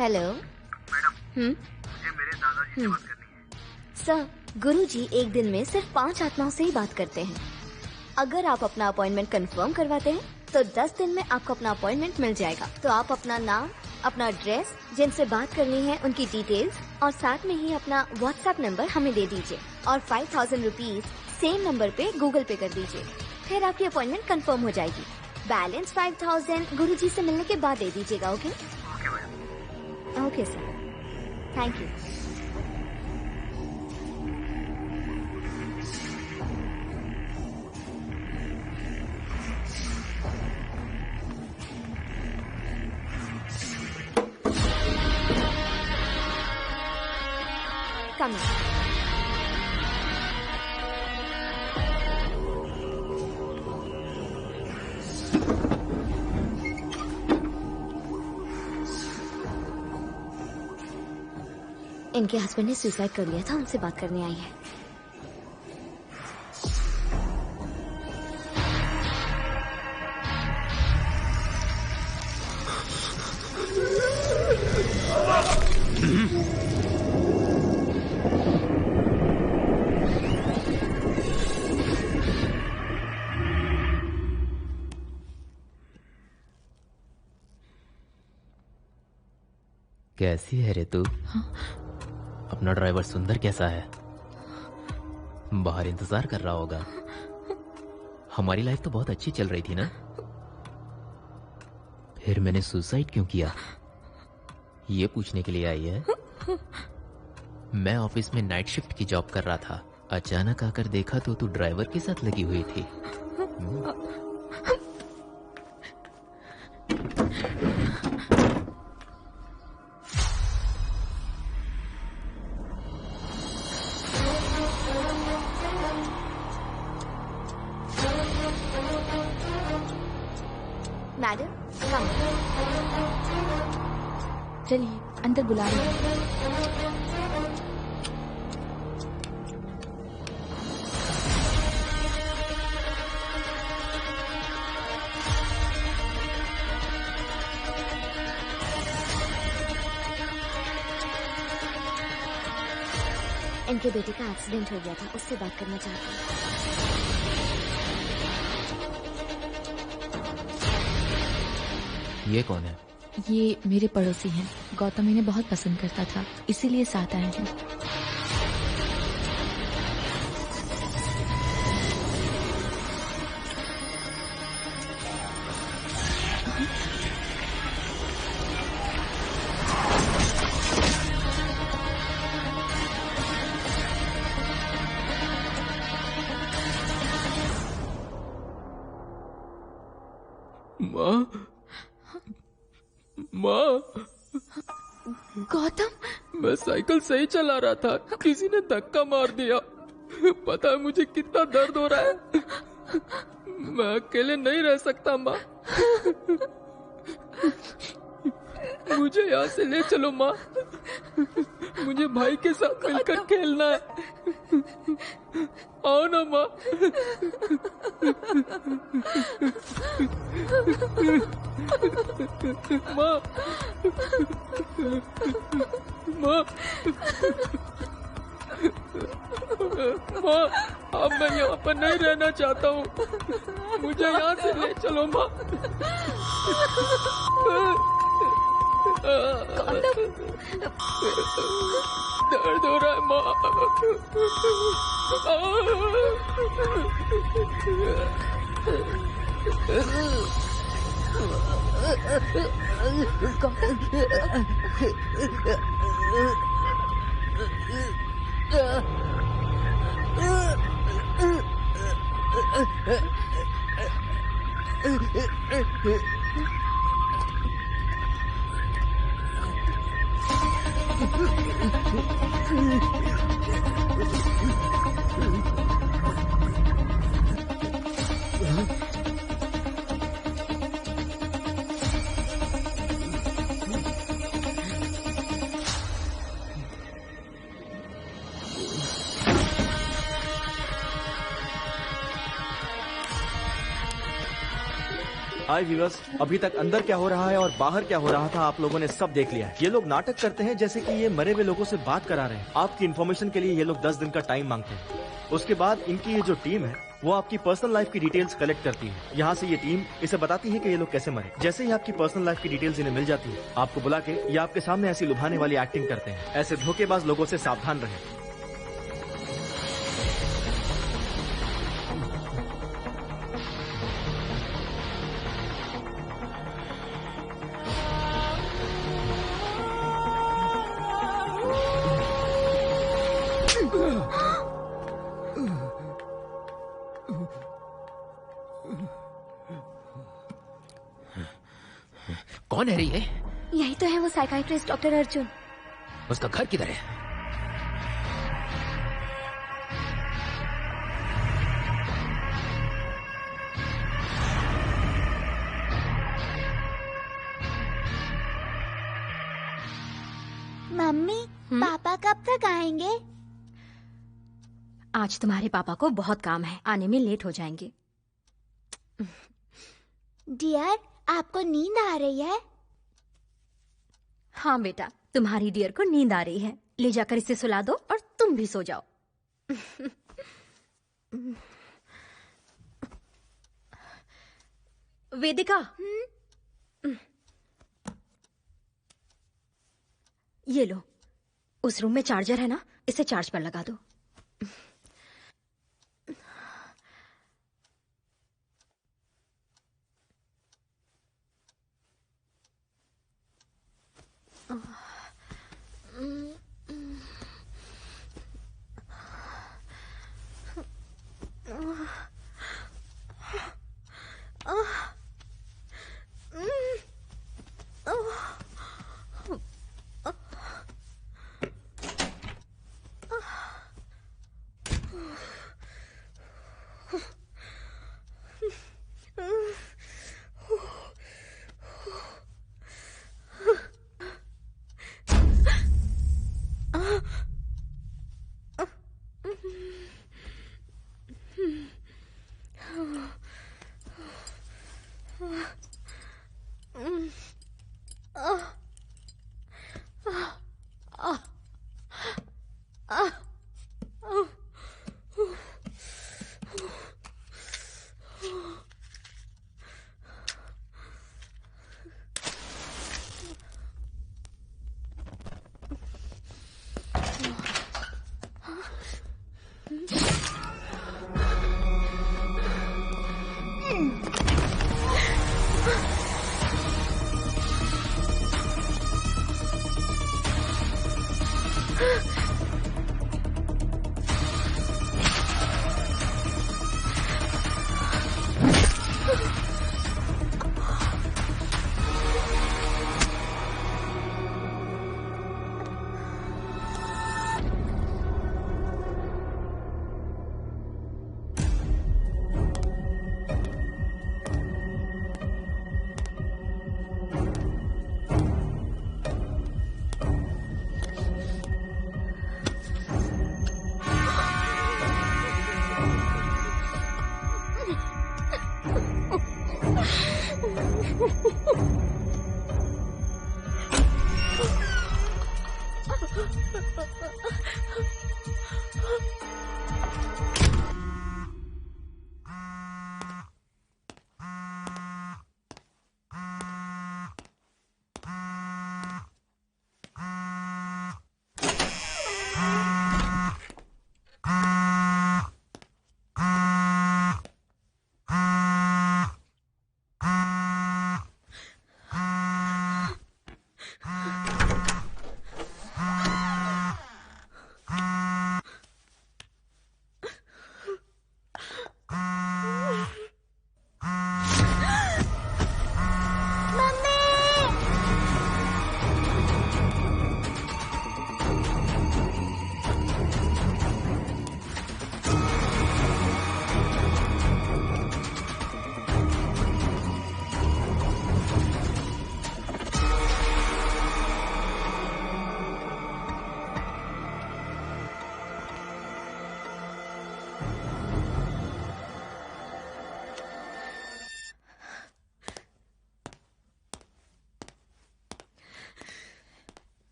Hello madam, मुझे मेरे दादाजी से बात करनी है। सर, गुरुजी एक दिन में सिर्फ 5 आत्माओं से ही बात करते हैं। अगर आप अपना अपॉइंटमेंट कंफर्म करवाते हैं तो 10 दिन में आपको अपना अपॉइंटमेंट मिल जाएगा। तो आप अपना नाम, अपना एड्रेस, जिनसे बात करनी है उनकी डिटेल्स और साथ में ही अपना व्हाट्सएप नंबर हमें दे दीजिए और 5000 रुपीज सेम नंबर पे गूगल पे कर दीजिए। फिर आपकी अपॉइंटमेंट कंफर्म हो जाएगी। बैलेंस 5000 गुरुजी से मिलने के बाद दे दीजिएगा। Okay okay sir, thank you. Come on. इनके हस्बैंड ने सुसाइड कर लिया था, उनसे बात करने आई है। कैसी है रे तू? अपना ड्राइवर सुंदर कैसा है? बाहर इंतजार कर रहा होगा। हमारी लाइफ तो बहुत अच्छी चल रही थी ना। फिर मैंने सुसाइड क्यों किया, ये पूछने के लिए आई है? मैं ऑफिस में नाइट शिफ्ट की जॉब कर रहा था। अचानक आकर देखा तो तू ड्राइवर के साथ लगी हुई थी। मैडम, कम। चलिए, अंदर बुला रहे हैं। इनके बेटे का एक्सीडेंट हो गया था, उससे बात करना चाहती हूँ। ये कौन है? ये मेरे पड़ोसी हैं। गौतम इन्हें बहुत पसंद करता था, इसीलिए साथ आए हैं। माँ, गौतम, मैं साइकिल सही चला रहा था, किसी ने धक्का मार दिया। पता है मुझे कितना दर्द हो रहा है। मैं अकेले नहीं रह सकता माँ। मुझे यहाँ से ले चलो माँ। मुझे भाई के साथ मिलकर खेलना है। आओ ना माँ। माँ, माँ, माँ, अब मैं यहाँ पर नहीं रहना चाहता हूँ। मुझे यहाँ से ले चलो माँ। दर्द हो रहा है माँ। हाय व्यूअर्स, अभी तक अंदर क्या हो रहा है और बाहर क्या हो रहा था आप लोगों ने सब देख लिया है। ये लोग नाटक करते हैं जैसे कि ये मरे हुए लोगों से बात करा रहे हैं। आपकी इन्फॉर्मेशन के लिए ये लोग 10 दिन का टाइम मांगते हैं। उसके बाद इनकी ये जो टीम है वो आपकी पर्सनल लाइफ की डिटेल्स कलेक्ट करती है। यहाँ से ये टीम इसे बताती है कि ये लोग कैसे मरे। जैसे ही आपकी पर्सनल लाइफ की डिटेल्स इन्हें मिल जाती है, आपको बुला के ये आपके सामने ऐसी लुभाने वाली एक्टिंग करते हैं। ऐसे धोखेबाज लोगों से सावधान रहें। कौन है रे ये? यही तो है वो साइकाइट्रिस्ट डॉक्टर अर्जुन। उसका घर किधर है? मम्मी, पापा कब तक आएंगे? आज तुम्हारे पापा को बहुत काम है, आने में लेट हो जाएंगे। डियर, आपको नींद आ रही है? हाँ बेटा, तुम्हारी डियर को नींद आ रही है। ले जाकर इसे सुला दो और तुम भी सो जाओ। वेदिका, ये लो, उस रूम में चार्जर है ना, इसे चार्ज पर लगा दो।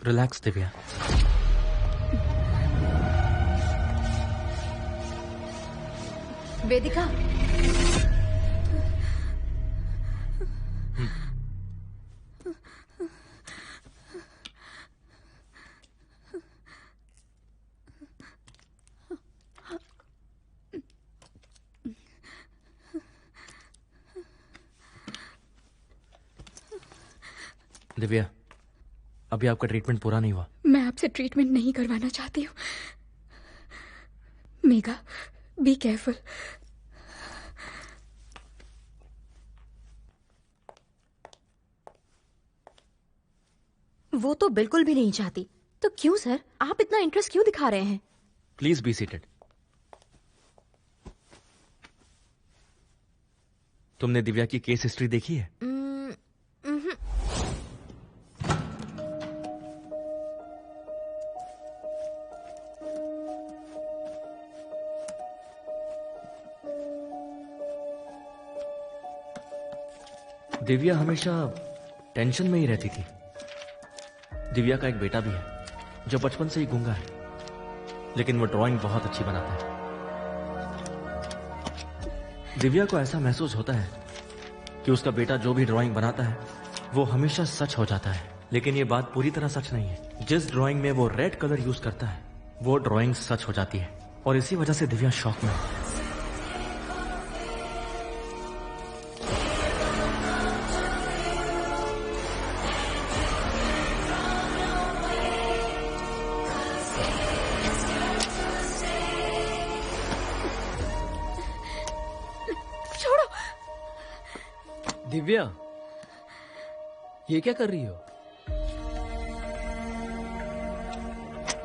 रिलैक्स दिव्या। वेदिका, दिव्या, अभी आपका ट्रीटमेंट पूरा नहीं हुआ। मैं आपसे ट्रीटमेंट नहीं करवाना चाहती हूँ। Megha, be careful. वो तो बिल्कुल भी नहीं चाहती। तो क्यों सर, आप इतना इंटरेस्ट क्यों दिखा रहे हैं? Please be seated. तुमने दिव्या की केस हिस्ट्री देखी है? दिव्या हमेशा टेंशन में ही रहती थी। दिव्या का एक बेटा भी है जो बचपन से ही गूंगा है, लेकिन वो ड्राइंग बहुत अच्छी बनाता है। दिव्या को ऐसा महसूस होता है कि उसका बेटा जो भी ड्राइंग बनाता है वो हमेशा सच हो जाता है, लेकिन ये बात पूरी तरह सच नहीं है। जिस ड्राइंग में वो रेड कलर यूज करता है वो ड्राइंग सच हो जाती है, और इसी वजह से दिव्या शॉक में है। दिव्या, ये क्या कर रही हो?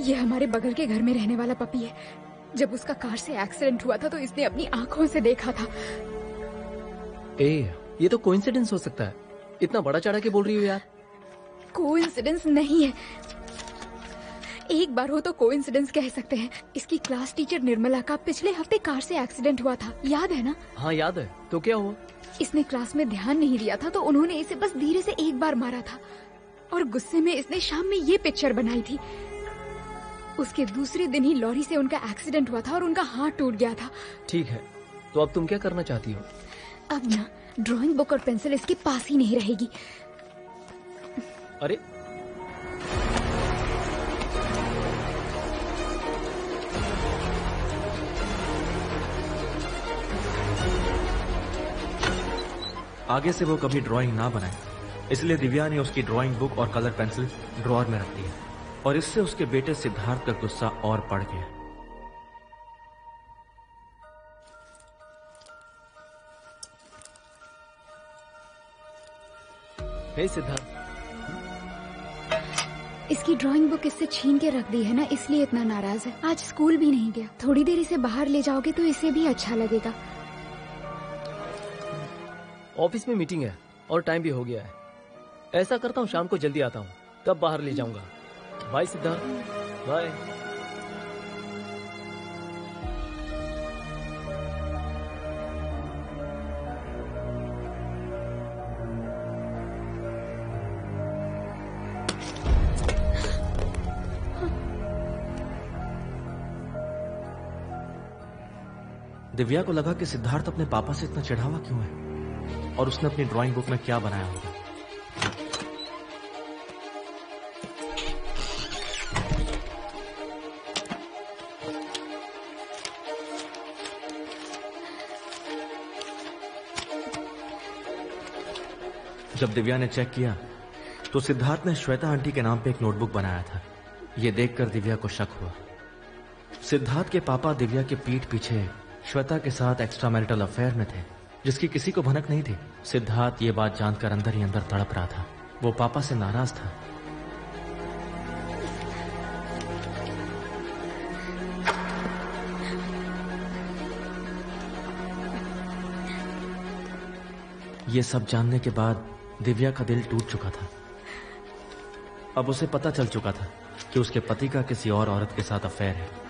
ये हमारे बगल के घर में रहने वाला पपी है। जब उसका कार से एक्सीडेंट हुआ था तो इसने अपनी आंखों से देखा था। ये तो कोइंसिडेंस हो सकता है। इतना बड़ा चढ़ा के बोल रही हो यार। कोइंसिडेंस नहीं है, एक बार हो तो कोइंसिडेंस कह सकते हैं। इसकी क्लास टीचर निर्मला का पिछले हफ्ते कार से एक्सीडेंट हुआ था, याद है ना? हाँ याद है। तो क्या हुआ? इसने क्लास में ध्यान नहीं दिया था तो उन्होंने इसे बस धीरे से एक बार मारा था, और गुस्से में इसने शाम में ये पिक्चर बनाई थी। उसके दूसरे दिन ही लॉरी से उनका एक्सीडेंट हुआ था और उनका हाथ टूट गया था। ठीक है, तो अब तुम क्या करना चाहती हो? अब ना ड्राइंग बुक और पेंसिल इसके पास ही नहीं रहेगी। अरे आगे से वो कभी ड्राइंग ना बनाए, इसलिए दिव्या ने उसकी ड्राइंग बुक और कलर पेंसिल ड्रॉअर में रख दी है, और इससे उसके बेटे सिद्धार्थ का गुस्सा और बढ़ गया। हे सिद्धार्थ, इसकी ड्राइंग बुक इससे छीन के रख दी है ना, इसलिए इतना नाराज है। आज स्कूल भी नहीं गया। थोड़ी देर इसे बाहर ले जाओगे तो इसे भी अच्छा लगेगा। ऑफिस में मीटिंग है और टाइम भी हो गया है। ऐसा करता हूँ, शाम को जल्दी आता हूँ, तब बाहर ले जाऊंगा। Bye Siddharth, bye. दिव्या को लगा कि सिद्धार्थ अपने पापा से इतना चिढ़ावा क्यों है, और उसने अपनी ड्राइंग बुक में क्या बनाया होगा। जब दिव्या ने चेक किया तो सिद्धार्थ ने श्वेता आंटी के नाम पे एक नोटबुक बनाया था। यह देखकर दिव्या को शक हुआ। सिद्धार्थ के पापा दिव्या के पीठ पीछे श्वेता के साथ एक्स्ट्रा मैरिटल अफेयर में थे, जिसकी किसी को भनक नहीं थी। सिद्धार्थ ये बात जानकर अंदर ही अंदर तड़प रहा था। वो पापा से नाराज था। ये सब जानने के बाद दिव्या का दिल टूट चुका था। अब उसे पता चल चुका था कि उसके पति का किसी और औरत के साथ अफेयर है।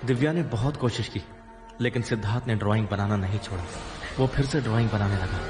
दिव्या ने बहुत कोशिश की, लेकिन सिद्धार्थ ने ड्राइंग बनाना नहीं छोड़ा। वो फिर से ड्राइंग बनाने लगा।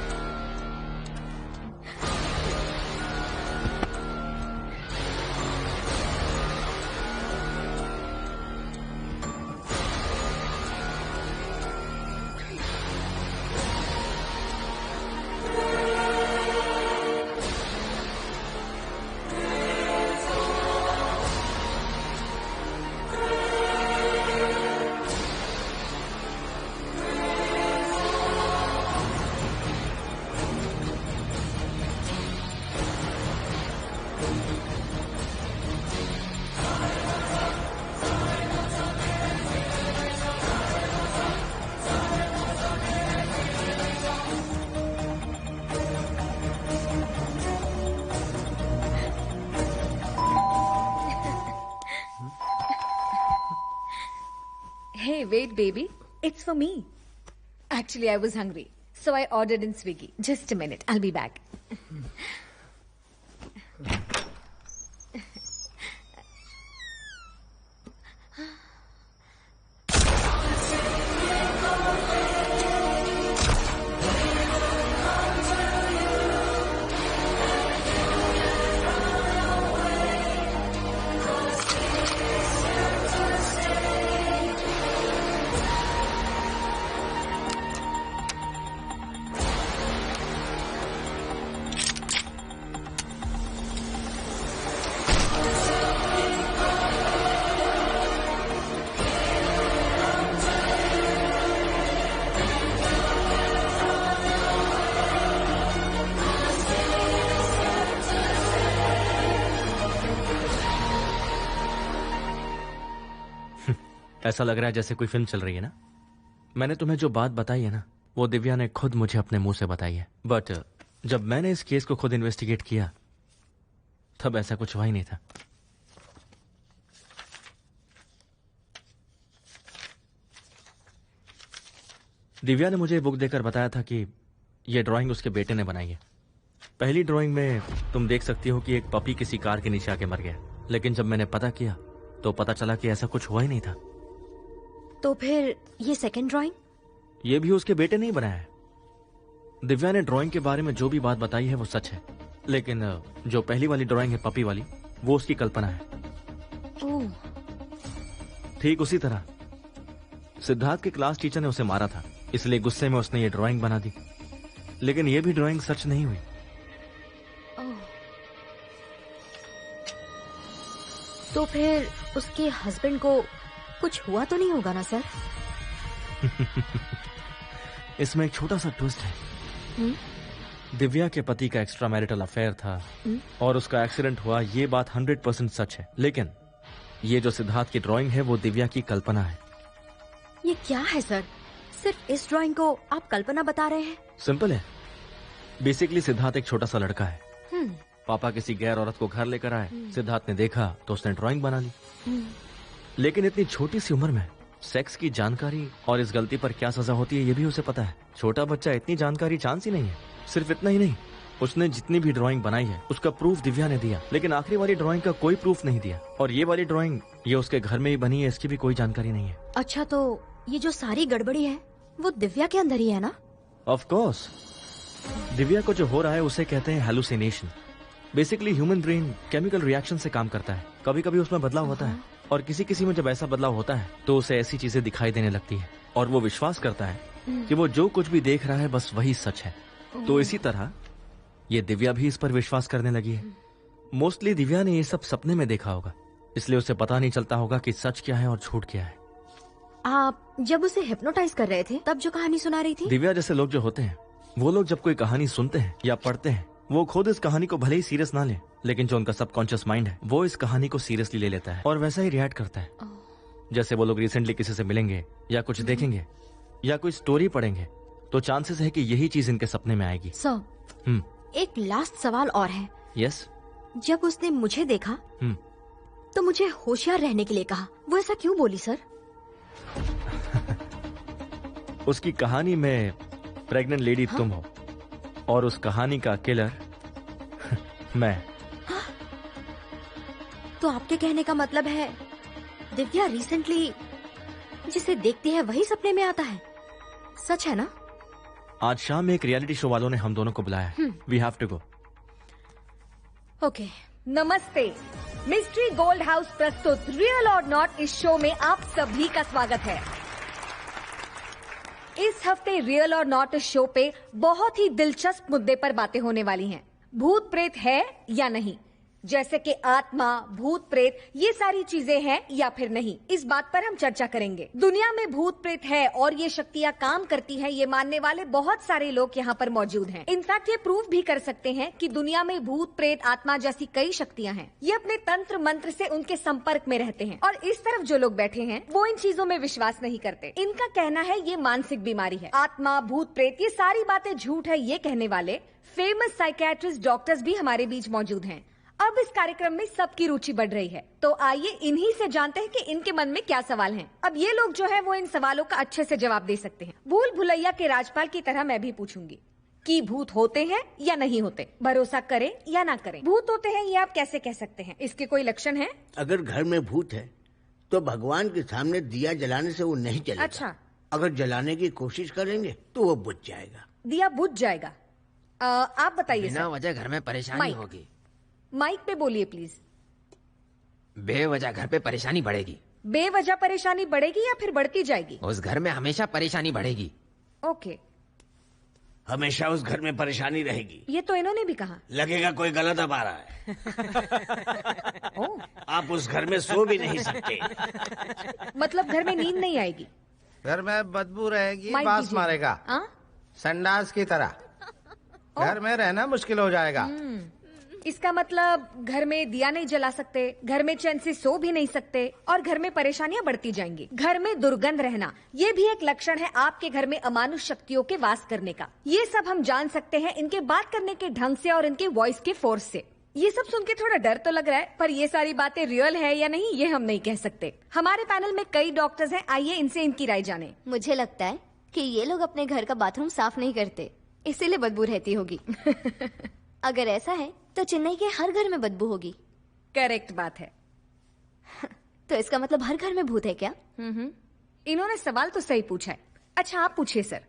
Hey, wait, baby. It's for me. Actually, I was hungry, so I ordered in Swiggy. Just a minute. I'll be back. ऐसा लग रहा है जैसे कोई फिल्म चल रही है ना। मैंने तुम्हें जो बात बताई है ना, वो दिव्या ने खुद मुझे अपने मुंह से बताई है। बट जब मैंने इस केस को खुद इन्वेस्टिगेट किया तब ऐसा कुछ हुआ ही नहीं था। दिव्या ने मुझे बुक देकर बताया था कि यह ड्राइंग उसके बेटे ने बनाई है। पहली ड्राइंग में तुम देख सकती हो कि एक पपी किसी कार के नीचे आके मर गया, लेकिन जब मैंने पता किया तो पता चला कि ऐसा कुछ हुआ ही नहीं था। तो फिर ये सेकंड ड्राइंग? ये भी उसके बेटे ने ही बनाया है। दिव्या ने ड्राइंग के बारे में जो भी बात बताई है वो सच है, लेकिन जो पहली वाली ड्राइंग है पपी वाली, वो उसकी कल्पना है। ओह। ठीक उसी तरह सिद्धार्थ के क्लास टीचर ने उसे मारा था, इसलिए गुस्से में उसने ये ड्राइंग बना दी, लेकिन ये भी ड्राइंग सच नहीं हुई। तो फिर उसके हस्बैंड को कुछ हुआ तो नहीं होगा ना सर? इसमें एक छोटा सा ट्विस्ट है। दिव्या के पति का एक्स्ट्रा मैरिटल अफेयर था और उसका एक्सीडेंट हुआ, ये बात 100% सच है, लेकिन ये जो सिद्धार्थ की ड्राइंग है वो दिव्या की कल्पना है। ये क्या है सर? सिर्फ इस ड्राइंग को आप कल्पना बता रहे हैं? सिंपल है। बेसिकली सिद्धार्थ एक छोटा सा लड़का है। पापा किसी गैर औरत को घर लेकर आए, सिद्धार्थ ने देखा तो उसने ड्राइंग बना ली। लेकिन इतनी छोटी सी उम्र में सेक्स की जानकारी और इस गलती पर क्या सजा होती है ये भी उसे पता है। छोटा बच्चा, इतनी जानकारी चांस ही नहीं है। सिर्फ इतना ही नहीं, उसने जितनी भी ड्राइंग बनाई है उसका प्रूफ दिव्या ने दिया, लेकिन आखिरी वाली ड्राइंग का कोई प्रूफ नहीं दिया। और ये वाली ड्राइंग ये उसके घर में ही बनी है, इसकी भी कोई जानकारी नहीं है। अच्छा, तो ये जो सारी गड़बड़ी है वो दिव्या के अंदर ही है ना? Of course. दिव्या को जो हो रहा है उसे कहते हैं hallucination. Basically human brain chemical reaction से काम करता है। कभी कभी उसमें बदलाव होता है और किसी किसी में जब ऐसा बदलाव होता है तो उसे ऐसी चीजें दिखाई देने लगती है और वो विश्वास करता है कि वो जो कुछ भी देख रहा है बस वही सच है। तो इसी तरह ये दिव्या भी इस पर विश्वास करने लगी है। मोस्टली दिव्या ने ये सब सपने में देखा होगा, इसलिए उसे पता नहीं चलता होगा कि सच क्या है और झूठ क्या है। आप जब उसे हिप्नोटाइज कर रहे थे तब जो कहानी सुना रही थी? दिव्या जैसे लोग जो होते हैं, वो लोग जब कोई कहानी सुनते हैं या पढ़ते हैं, वो खुद इस कहानी को भले ही सीरियस ना ले, लेकिन जो उनका सबकॉन्शियस माइंड है वो इस कहानी को सीरियसली ले लेता है और वैसा ही रिएक्ट करता है। जैसे वो लोग रिसेंटली किसी से मिलेंगे या कुछ देखेंगे या कोई स्टोरी पढ़ेंगे तो चांसेस है कि यही चीज इनके सपने में आएगी। सर, एक लास्ट सवाल और है। यस। जब उसने मुझे देखा तो मुझे होशियार रहने के लिए कहा, वो ऐसा क्यों बोली सर? उसकी कहानी में प्रेग्नेंट लेडी तुम हो और उस कहानी का किलर मैं। तो आपके कहने का मतलब है दिव्या रिसेंटली जिसे देखती है वही सपने में आता है? सच है ना? आज शाम में एक रियलिटी शो वालों ने हम दोनों को बुलाया है। We have to go. Okay, नमस्ते। मिस्ट्री गोल्ड हाउस प्रस्तुत रियल और नॉट इस शो में आप सभी का स्वागत है। इस हफ्ते रियल और नॉट इस शो पे बहुत ही दिलचस्प मुद्दे पर बातें होने वाली हैं। भूत प्रेत है या नहीं, जैसे कि आत्मा, भूत प्रेत, ये सारी चीजें हैं या फिर नहीं, इस बात पर हम चर्चा करेंगे। दुनिया में भूत प्रेत है और ये शक्तियां काम करती हैं, ये मानने वाले बहुत सारे लोग यहाँ पर मौजूद हैं। इनफैक्ट ये प्रूव भी कर सकते हैं कि दुनिया में भूत प्रेत, आत्मा जैसी कई शक्तियां हैं। ये अपने तंत्र मंत्र से उनके संपर्क में रहते हैं। और इस तरफ जो लोग बैठे हैं वो इन चीजों में विश्वास नहीं करते। इनका कहना है ये मानसिक बीमारी है। आत्मा, भूत प्रेत, ये सारी बातें झूठ है, ये कहने वाले फेमस साइकियाट्रिस्ट डॉक्टर्स भी हमारे बीच मौजूद हैं। अब इस कार्यक्रम में सबकी रुचि बढ़ रही है, तो आइए इन्हीं से जानते हैं कि इनके मन में क्या सवाल हैं। अब ये लोग जो है वो इन सवालों का अच्छे से जवाब दे सकते हैं। भूल भुलैया के राजपाल की तरह मैं भी पूछूंगी कि भूत होते हैं या नहीं होते, भरोसा करें या ना करें। भूत होते हैं ये आप कैसे कह सकते हैं, इसके कोई लक्षण है? अगर घर में भूत है तो भगवान के सामने दिया जलाने से वो नहीं चलेगा। अच्छा, अगर जलाने की कोशिश करेंगे तो वो बुझ जाएगा। दिया बुझ जाएगा। आप बताइए। बिना वजह घर में परेशानी होगी। माइक पे बोलिए प्लीज। बेवजह घर पे परेशानी बढ़ेगी। बेवजह परेशानी बढ़ेगी या फिर बढ़ती जाएगी? उस घर में हमेशा परेशानी बढ़ेगी। ओके, हमेशा उस घर में परेशानी रहेगी। ये तो इन्होंने भी कहा। लगेगा कोई गलत अब आ रहा है। आप उस घर में सो भी नहीं सकते। मतलब घर में नींद नहीं आएगी? घर में बदबू रहेगी, बास मारेगा, संडास की तरह। घर में रहना मुश्किल हो जाएगा। इसका मतलब घर में दिया नहीं जला सकते, घर में चैन से सो भी नहीं सकते और घर में परेशानियां बढ़ती जाएंगी। घर में दुर्गंध रहना, ये भी एक लक्षण है आपके घर में अमानुष शक्तियों के वास करने का। ये सब हम जान सकते हैं इनके बात करने के ढंग से और इनके वॉइस के फोर्स से। ये सब सुन के थोड़ा डर तो लग रहा है, पर ये सारी बातें रियल है या नहीं ये हम नहीं कह सकते। हमारे पैनल में कई डॉक्टर्स हैं, आइए इनसे इनकी राय जाने। मुझे लगता है कि ये लोग अपने घर का बाथरूम साफ नहीं करते, इसीलिए बदबू रहती होगी। अगर ऐसा है तो चेन्नई के हर घर में बदबू होगी। करेक्ट बात है। तो इसका मतलब हर घर में भूत है क्या? इन्होंने सवाल तो सही पूछा है। अच्छा, आप पूछिए सर।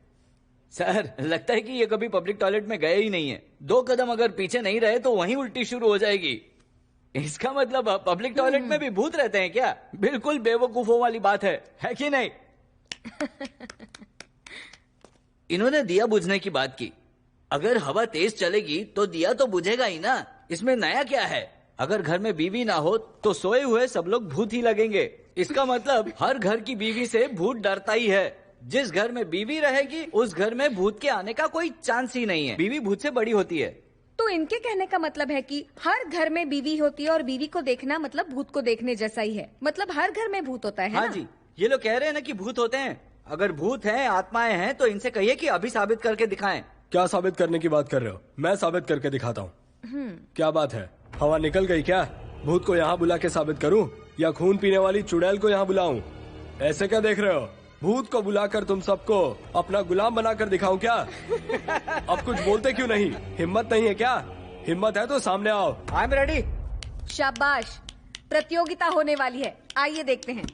सर, लगता है कि ये कभी पब्लिक टॉयलेट में गए ही नहीं है। 2 कदम अगर पीछे नहीं रहे तो वहीं उल्टी शुरू हो जाएगी। इसका मतलब पब्लिक टॉयलेट में भी भूत रहते हैं क्या? बिल्कुल बेवकूफों वाली बात है कि नहीं? इन्होंने दिया बुझने की बात की। अगर हवा तेज चलेगी तो दिया तो बुझेगा ही ना, इसमें नया क्या है? अगर घर में बीवी ना हो तो सोए हुए सब लोग भूत ही लगेंगे। इसका मतलब हर घर की बीवी से भूत डरता ही है। जिस घर में बीवी रहेगी उस घर में भूत के आने का कोई चांस ही नहीं है। बीवी भूत से बड़ी होती है। तो इनके कहने का मतलब है कि हर घर में बीवी होती है और बीवी को देखना मतलब भूत को देखने जैसा ही है। मतलब हर घर में भूत होता है हाँ ना? जी, ये लोग कह रहे हैं ना कि भूत होते हैं। अगर भूत हैं, आत्माएं हैं, तो इनसे कहिए कि अभी साबित करके दिखाएं। क्या साबित करने की बात कर रहे हो? मैं साबित करके दिखाता हूँ। क्या बात है, हवा निकल गई क्या? भूत को यहाँ बुला के साबित करूँ या खून पीने वाली चुड़ैल को यहाँ बुलाऊं? ऐसे क्या देख रहे हो? भूत को बुलाकर तुम सबको अपना गुलाम बनाकर दिखाऊं क्या? अब कुछ बोलते क्यों नहीं? हिम्मत नहीं है क्या? हिम्मत है तो सामने आओ। I am ready. शाबाश, प्रतियोगिता होने वाली है, आइए देखते हैं।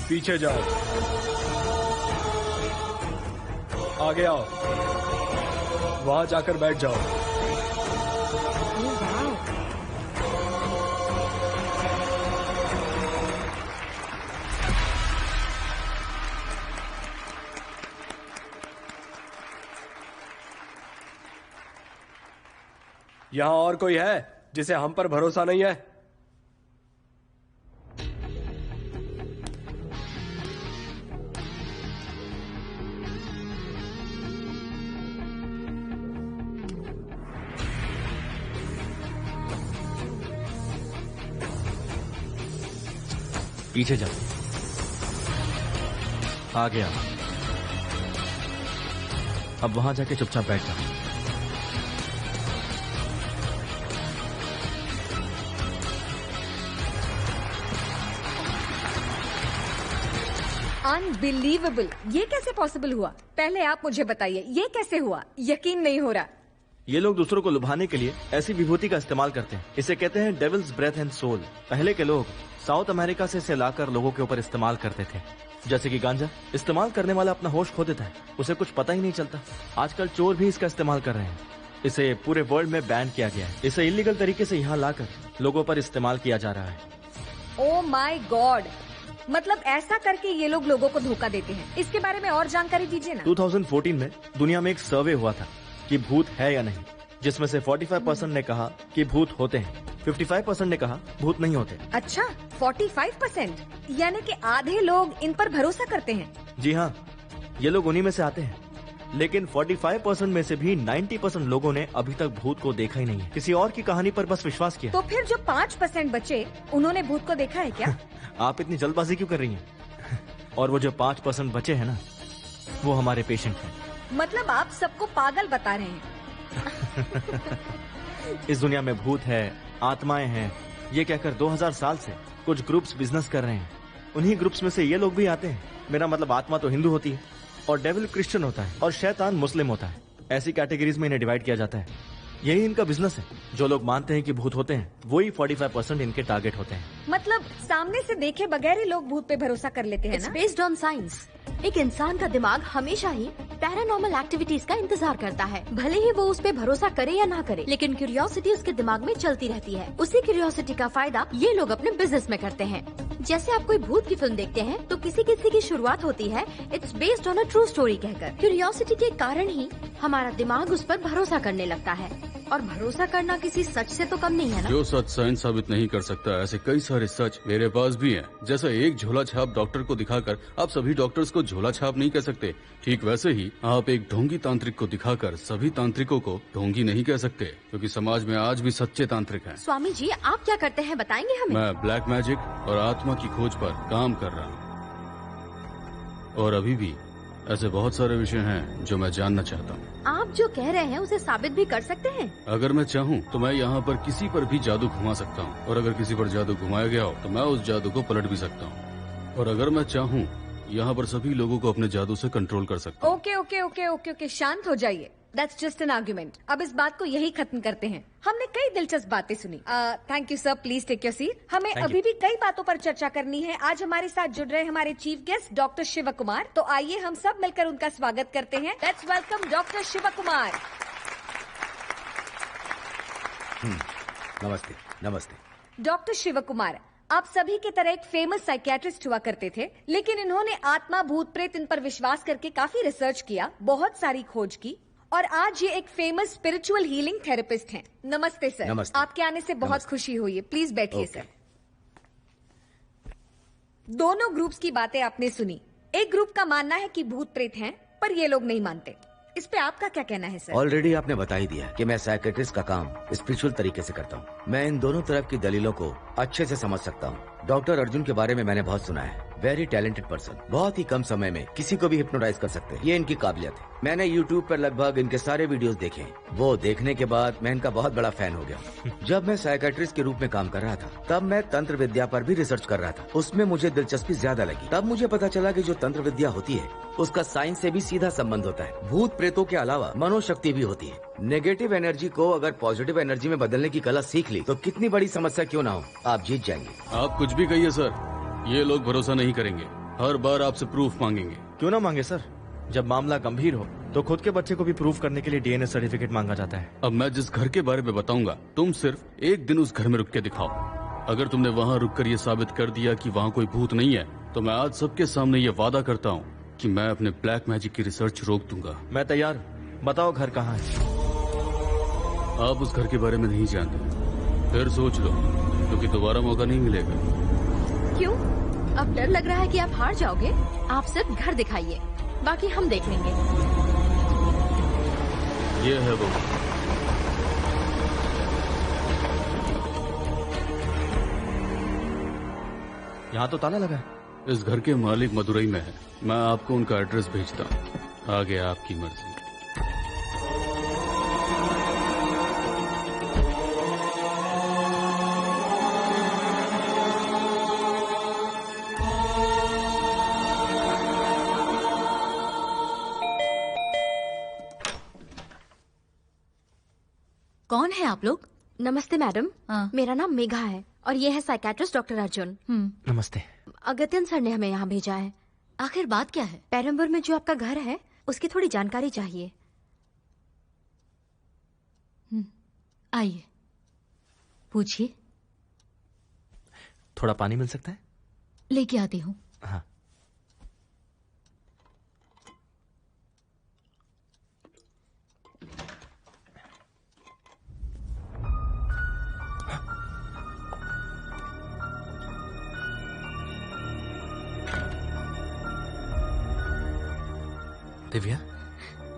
पीछे जाओ, आगे आओ, वहां जाकर बैठ जाओ। यहां और कोई है जिसे हम पर भरोसा नहीं है? पीछे जाओ, आ गया। अब वहां जाके चुपचाप बैठ जाओ। अनबिलीवेबल, ये कैसे पॉसिबल हुआ? पहले आप मुझे बताइए, ये कैसे हुआ? यकीन नहीं हो रहा। ये लोग दूसरों को लुभाने के लिए ऐसी विभूति का इस्तेमाल करते हैं। इसे कहते हैं डेविल्स ब्रेथ एंड सोल। पहले के लोग साउथ अमेरिका से इसे लाकर लोगों के ऊपर इस्तेमाल करते थे। जैसे कि गांजा, इस्तेमाल करने वाला अपना होश खो देता है, उसे कुछ पता ही नहीं चलता। आजकल चोर भी इसका इस्तेमाल कर रहे हैं। इसे पूरे वर्ल्ड में बैन किया गया है। इसे इलीगल तरीके से यहाँ लाकर लोगों पर इस्तेमाल किया जा रहा है। ओह माय गॉड, मतलब ऐसा करके ये लोग लोगों को धोखा देते हैं। इसके बारे में और जानकारी दीजिए ना। 2014 में दुनिया में एक सर्वे हुआ था कि भूत है या नहीं, जिसमें से 45% ने कहा कि भूत होते हैं, 55% ने कहा भूत नहीं होते। अच्छा, 45%, यानी कि आधे लोग इन पर भरोसा करते हैं। जी हाँ, ये लोग उन्हीं में से आते हैं। लेकिन 45% में से भी 90% लोगों ने अभी तक भूत को देखा ही नहीं है, किसी और की कहानी पर बस विश्वास किया। तो फिर जो 5% बचे, उन्होंने भूत को देखा है क्या? आप इतनी जल्दबाजी क्यों कर रही हैं? और वो जो 5% बचे हैं ना, वो हमारे पेशेंट हैं। मतलब आप सबको पागल बता रहे हैं। इस दुनिया में भूत है, आत्माएं हैं, ये कहकर 2000 साल से कुछ ग्रुप्स बिजनेस कर रहे हैं। उन्हीं ग्रुप्स में से ये लोग भी आते हैं। मेरा मतलब आत्मा तो हिंदू होती है और डेविल क्रिश्चियन होता है और शैतान मुस्लिम होता है। ऐसी कैटेगरीज में इन्हें डिवाइड किया जाता है। यही इनका बिजनेस है। जो लोग मानते हैं कि भूत होते हैं, वही 45% इनके टारगेट होते हैं। मतलब सामने से देखे बगैर ही लोग भूत पे भरोसा कर लेते हैं ना? Based on science. एक इंसान का दिमाग हमेशा ही पैरानॉर्मल एक्टिविटीज का इंतजार करता है, भले ही वो उस पे भरोसा करे या ना करे, लेकिन क्यूरियोसिटी उसके दिमाग में चलती रहती है। उसी क्यूरियोसिटी का फायदा ये लोग अपने बिजनेस में करते हैं। जैसे आप कोई भूत की फिल्म देखते हैं तो किसी किसी की शुरुआत होती है it's based on a true story कहकर। क्यूरियोसिटी के कारण ही हमारा दिमाग उस पर भरोसा करने लगता है, और भरोसा करना किसी सच से तो कम नहीं है ना? जो सच साइंस साबित नहीं कर सकता, ऐसे कई सारे सच मेरे पास भी हैं। जैसा एक झोला छाप डॉक्टर को दिखाकर आप सभी डॉक्टर्स को झोला छाप नहीं कह सकते, ठीक वैसे ही आप एक ढोंगी तांत्रिक को दिखाकर सभी तांत्रिकों को ढोंगी नहीं कह सकते, क्योंकि समाज में आज भी सच्चे तांत्रिक हैं। स्वामी जी, आप क्या करते हैं बताएंगे हमें? मैं ब्लैक मैजिक और आत्मा की खोज पर काम कर रहा हूँ, और अभी भी ऐसे बहुत सारे विषय हैं जो मैं जानना चाहता हूँ। आप जो कह रहे हैं उसे साबित भी कर सकते हैं? अगर मैं चाहूँ तो मैं यहाँ पर किसी पर भी जादू घुमा सकता हूँ, और अगर किसी पर जादू घुमाया गया हो तो मैं उस जादू को पलट भी सकता हूँ, और अगर मैं चाहूँ यहाँ पर सभी लोगों को अपने जादू से कंट्रोल कर सकता हूँ। Okay okay okay okay okay, शांत हो जाइए। That's just an argument. अब इस बात को यही खत्म करते हैं। हमने कई दिलचस्प बातें सुनी। Thank you sir, please take your seat. हमें अभी भी कई बातों पर चर्चा करनी है। आज हमारे साथ जुड़ रहे हमारे chief guest doctor Shiv Kumar. तो आइए हम सब मिलकर उनका स्वागत करते हैं। Let's welcome doctor Shiv Kumar. नमस्ते। नमस्ते डॉक्टर शिव कुमार, आप सभी की तरह एक फेमस साइकियाट्रिस्ट हुआ करते थे, लेकिन इन्होंने आत्मा, भूत प्रेत इन पर विश्वास करके काफी रिसर्च किया, बहुत सारी खोज की, और आज ये एक फेमस स्पिरिचुअल हीलिंग थेरेपिस्ट हैं। नमस्ते सर। नमस्ते। आपके आने से बहुत खुशी हुई है। प्लीज बैठिए सर। दोनों ग्रुप्स की बातें आपने सुनी। एक ग्रुप का मानना है कि भूत प्रेत हैं, पर ये लोग नहीं मानते। इस पे आपका क्या कहना है सर? ऑलरेडी आपने बता ही दिया कि मैं साइकेट्रिस्ट का काम स्पिरिचुअल तरीके से करता हूँ। मैं इन दोनों तरफ की दलीलों को अच्छे से समझ सकता हूँ। डॉक्टर अर्जुन के बारे में मैंने बहुत सुना है। वेरी टैलेंटेड पर्सन, बहुत ही कम समय में किसी को भी हिप्नोटाइज कर सकते हैं, ये इनकी काबिलियत है। मैंने YouTube पर लगभग इनके सारे वीडियोस देखे। वो देखने के बाद मैं इनका बहुत बड़ा फैन हो गया। जब मैं साइकेट्रिस्ट के रूप में काम कर रहा था, तब मैं तंत्र विद्या पर भी रिसर्च कर रहा था। उसमें मुझे दिलचस्पी ज्यादा लगी। तब मुझे पता चला कि जो तंत्र विद्या होती है उसका साइंस से भी सीधा संबंध होता है। भूत प्रेतों के अलावा मनोशक्ति भी होती है। नेगेटिव एनर्जी को अगर पॉजिटिव एनर्जी में बदलने की कला सीख ली तो कितनी बड़ी समस्या क्यों ना हो, आप जीत जाएंगे। आप कुछ भी कहिए सर, ये लोग भरोसा नहीं करेंगे। हर बार आपसे प्रूफ मांगेंगे। क्यों ना मांगे सर, जब मामला गंभीर हो तो खुद के बच्चे को भी प्रूफ करने के लिए डीएनए सर्टिफिकेट मांगा जाता है। अब मैं जिस घर के बारे में बताऊंगा, तुम सिर्फ एक दिन उस घर में रुक के दिखाओ। अगर तुमने वहाँ रुक कर ये साबित कर दिया कि वहाँ कोई भूत नहीं है, तो मैं आज सबके सामने ये वादा करता हूँ कि मैं अपने ब्लैक मैजिक की रिसर्च रोक दूंगा। मैं तैयार हूँ, बताओ घर कहाँ है। आप उस घर के बारे में नहीं जानते, फिर सोच लो, क्योंकि दोबारा मौका नहीं मिलेगा। क्यों? अब डर लग रहा है कि आप हार जाओगे? आप सिर्फ घर दिखाइए, बाकी हम देख लेंगे। ये है वो। यहाँ तो ताला लगा है। इस घर के मालिक मदुरई में है। मैं आपको उनका एड्रेस भेजता हूँ, आगे आपकी मर्जी। कौन है आप लोग? नमस्ते मैडम। मेरा नाम मेघा है और ये है साइकेट्रिस्ट डॉक्टर अर्जुन। नमस्ते। अगत्यन सर ने हमें यहाँ भेजा है। आखिर बात क्या है? पेरम्बूर में जो आपका घर है उसकी थोड़ी जानकारी चाहिए। आइए, पूछिए। थोड़ा पानी मिल सकता है? लेके आती हूँ। हाँ। दिव्या,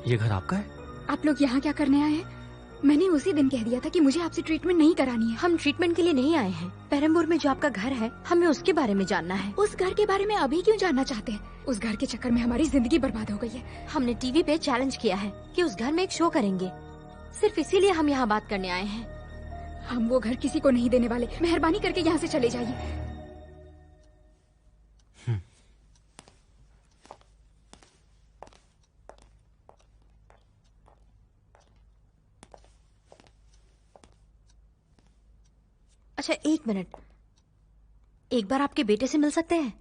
ये घर आपका है? आप लोग यहाँ क्या करने आए हैं? मैंने उसी दिन कह दिया था कि मुझे आपसे ट्रीटमेंट नहीं करानी है। हम ट्रीटमेंट के लिए नहीं आए हैं। पेरम्बूर में जो आपका घर है हमें उसके बारे में जानना है। उस घर के बारे में अभी क्यों जानना चाहते हैं? उस घर के चक्कर में हमारी जिंदगी बर्बाद हो गई है। हमने टीवी पे चैलेंज किया है कि उस घर में एक शो करेंगे। सिर्फ इसीलिए हम यहाँ बात करने आए हैं। हम वो घर किसी को नहीं देने वाले। मेहरबानी करके यहाँ से चले जाइए। अच्छा, एक मिनट, एक बार आपके बेटे से मिल सकते हैं?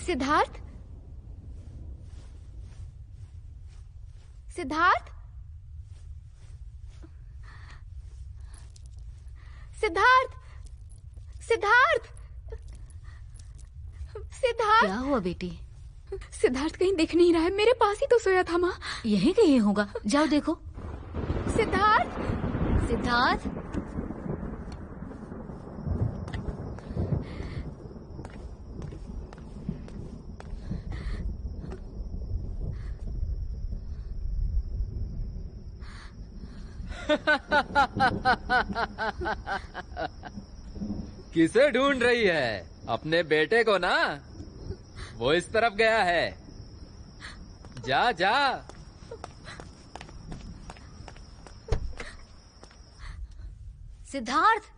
सिद्धार्थ, सिद्धार्थ, सिद्धार्थ, सिद्धार्थ, सिद्धार्थ। क्या हुआ बेटी? सिद्धार्थ कहीं दिख नहीं रहा है। मेरे पास ही तो सोया था माँ। यहीं कहीं होगा, जाओ देखो। सिद्धार्थ, सिद्धार्थ। किसे ढूंढ रही है? अपने बेटे को ना। वो इस तरफ गया है। जा जा। सिद्धार्थ,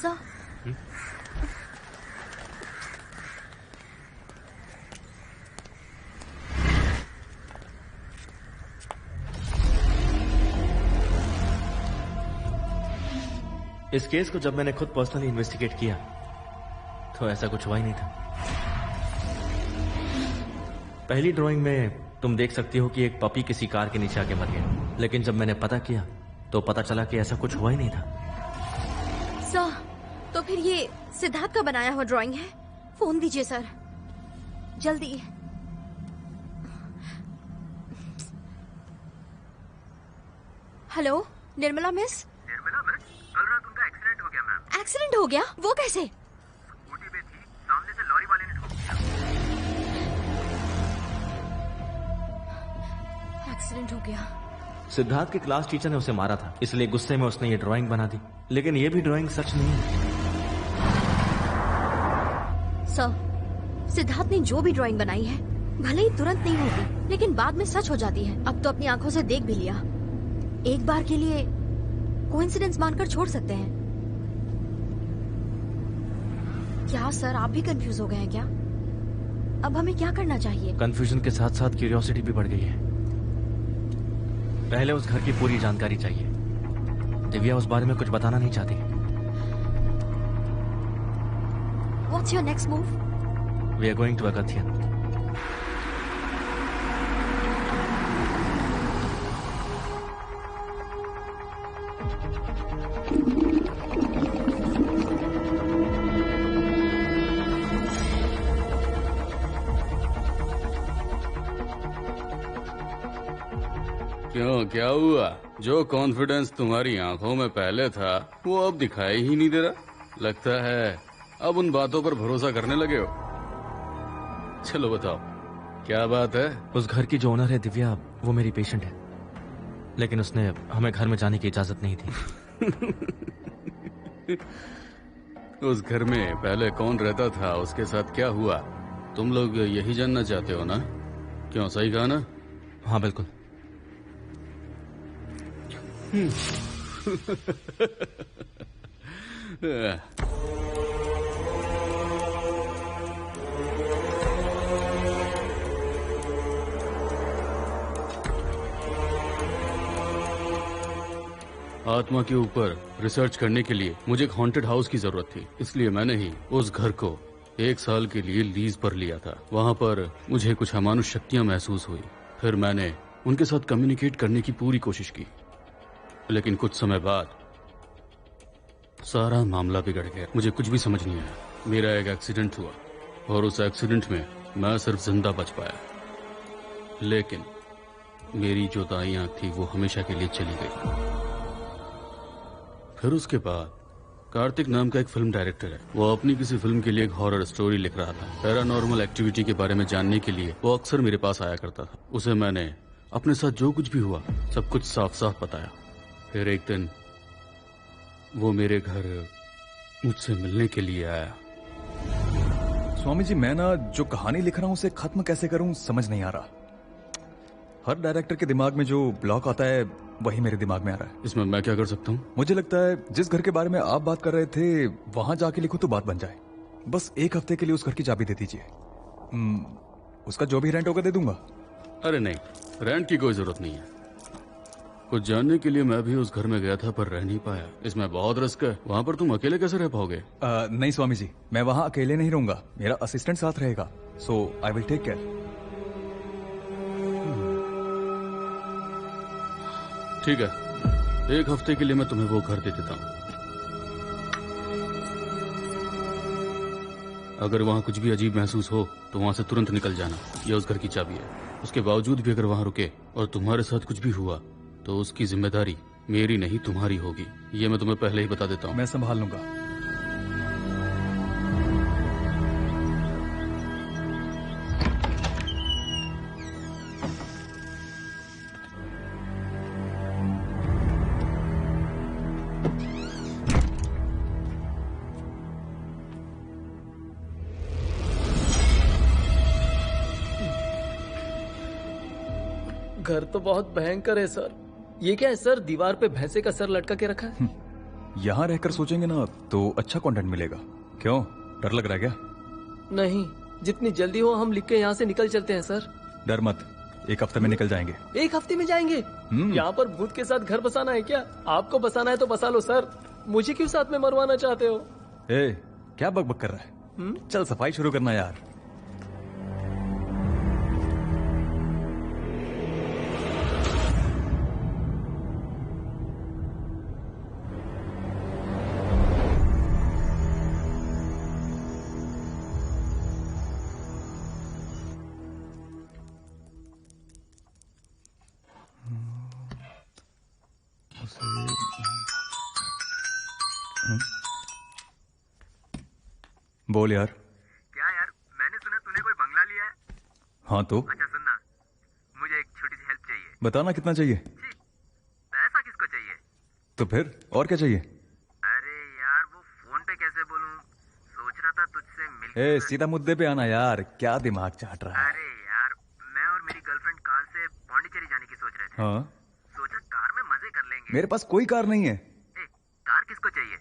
सर इस केस को जब मैंने खुद पर्सनली इन्वेस्टिगेट किया तो ऐसा कुछ हुआ ही नहीं था। पहली ड्राइंग में तुम देख सकती हो कि एक पपी किसी कार के नीचे आके मर गया, लेकिन जब मैंने पता किया तो पता चला कि ऐसा कुछ हुआ ही नहीं था। सर, तो फिर ये सिद्धार्थ का बनाया हुआ ड्राइंग है? फोन दीजिए सर, जल्दी। Hello, Nirmala miss? Nirmala miss, कल रात उनका एक्सीडेंट हो गया मैम। एक्सीडेंट हो गया? वो कैसे? स्कूटी पे थी, सामने से लॉरी वाले ने ठोक दिया। एक्सीडेंट हो गया। सिद्धार्थ के क्लास टीचर ने उसे मारा था, इसलिए गुस्से में उसने ये ड्राइंग बना दी, लेकिन ये भी ड्राइंग सच नहीं है। सर, सिद्धार्थ ने जो भी ड्राइंग बनाई है भले ही तुरंत नहीं होती, लेकिन बाद में सच हो जाती है। अब तो अपनी आंखों से देख भी लिया, एक बार के लिए कोइंसिडेंस मानकर छोड़ सकते हैं। क्या सर, आप भी कंफ्यूज हो गए हैं क्या? अब हमें क्या करना चाहिए? कंफ्यूजन के साथ साथ क्यूरियोसिटी भी बढ़ गई है। पहले उस घर की पूरी जानकारी चाहिए। दिव्या उस बारे में कुछ बताना नहीं चाहती। What's your next move? We are going to Agathian. क्यों, क्या हुआ? जो कॉन्फिडेंस तुम्हारी आंखों में पहले था वो अब दिखाई ही नहीं दे रहा। लगता है अब उन बातों पर भरोसा करने लगे हो। चलो बताओ, क्या बात है? उस घर की जो ओनर है दिव्या, वो मेरी पेशेंट है, लेकिन उसने हमें घर में जाने की इजाजत नहीं थी। उस घर में पहले कौन रहता था, उसके साथ क्या हुआ, तुम लोग यही जानना चाहते हो ना? क्यों, सही कहा ना? हाँ बिल्कुल। आत्मा के ऊपर रिसर्च करने के लिए मुझे एक हॉन्टेड हाउस की जरूरत थी, इसलिए मैंने ही उस घर को 1 साल के लिए लीज पर लिया था। वहाँ पर मुझे कुछ अमानुष शक्तियाँ महसूस हुई। फिर मैंने उनके साथ कम्युनिकेट करने की पूरी कोशिश की, लेकिन कुछ समय बाद सारा मामला बिगड़ गया। मुझे कुछ भी समझ नहीं आया। मेरा एक एक्सीडेंट हुआ और उस एक्सीडेंट में मैं सिर्फ जिंदा बच पाया, लेकिन मेरी जो दाई आंख थी वो हमेशा के लिए चली गई। फिर उसके बाद कार्तिक नाम का एक फिल्म डायरेक्टर है, वो अपनी किसी फिल्म के लिए एक हॉरर स्टोरी लिख रहा था। पैरानॉर्मल एक्टिविटी के बारे में जानने के लिए वो अक्सर मेरे पास आया करता था। उसे मैंने अपने साथ जो कुछ भी हुआ सब कुछ साफ साफ बताया। फिर एक दिन वो मेरे घर मुझसे मिलने के लिए आया। स्वामी जी, मैं ना जो कहानी लिख रहा हूँ उसे खत्म कैसे करूँ समझ नहीं आ रहा। हर डायरेक्टर के दिमाग में जो ब्लॉक आता है वही मेरे दिमाग में आ रहा है। इसमें मैं क्या कर सकता हूँ? मुझे लगता है जिस घर के बारे में आप बात कर रहे थे वहां जाके लिखो तो बात बन जाए। बस 1 हफ्ते के लिए उस घर की चाबी दे दीजिए। उसका जो भी रेंट होगा दे दूंगा। अरे नहीं, रेंट की कोई जरूरत नहीं है। कुछ जानने के लिए मैं भी उस घर में गया था पर रह नहीं पाया। इसमें बहुत रिस्क है। वहाँ पर तुम अकेले कैसे रह पाओगे? नहीं स्वामी जी, मैं वहाँ अकेले नहीं रहूंगा, मेरा असिस्टेंट साथ रहेगा। सो आई विल टेक केयर। ठीक है, 1 हफ्ते के लिए मैं तुम्हें वो घर दे देता हूँ। अगर वहाँ कुछ भी अजीब महसूस हो तो वहाँ से तुरंत निकल जाना। यह उस घर की चाबी है। उसके बावजूद भी अगर वहाँ रुके और तुम्हारे साथ कुछ भी हुआ तो उसकी जिम्मेदारी मेरी नहीं तुम्हारी होगी। ये मैं तुम्हें पहले ही बता देता हूँ। मैं संभाल लूंगा। घर तो बहुत भयंकर है सर। ये क्या है सर, दीवार पे भैंसे का सर लटका के रखा है? यहाँ रहकर सोचेंगे ना तो अच्छा कंटेंट मिलेगा। क्यों, डर लग रहा है क्या? नहीं, जितनी जल्दी हो हम लिख के यहाँ से निकल चलते हैं सर। डर मत, 1 हफ्ते में निकल जाएंगे। 1 हफ्ते में जाएंगे? यहाँ पर भूत के साथ घर बसाना है क्या? आपको बसाना है तो बसा लो सर, मुझे क्यों साथ में मरवाना चाहते हो? ए, क्या बकबक कर रहा है? चल सफाई शुरू करना यार। बोल यार। क्या यार, मैंने सुना तूने कोई बंगला लिया है। हाँ तो अच्छा सुनना, मुझे एक छोटी सी हेल्प चाहिए। बताना कितना चाहिए। पैसा किसको चाहिए? तो फिर और क्या चाहिए? अरे यार वो फोन पे कैसे बोलूं, सोच रहा था तुझसे मिल। ए, सीधा मुद्दे पे आना यार, क्या दिमाग चाट रहा है? अरे यार, मैं और मेरी गर्लफ्रेंड कार से पौंडीचेरी जाने की सोच रहे थे। हाँ, सोचा कार में मजे कर लेंगे। मेरे पास कोई कार नहीं है। कार किसको चाहिए?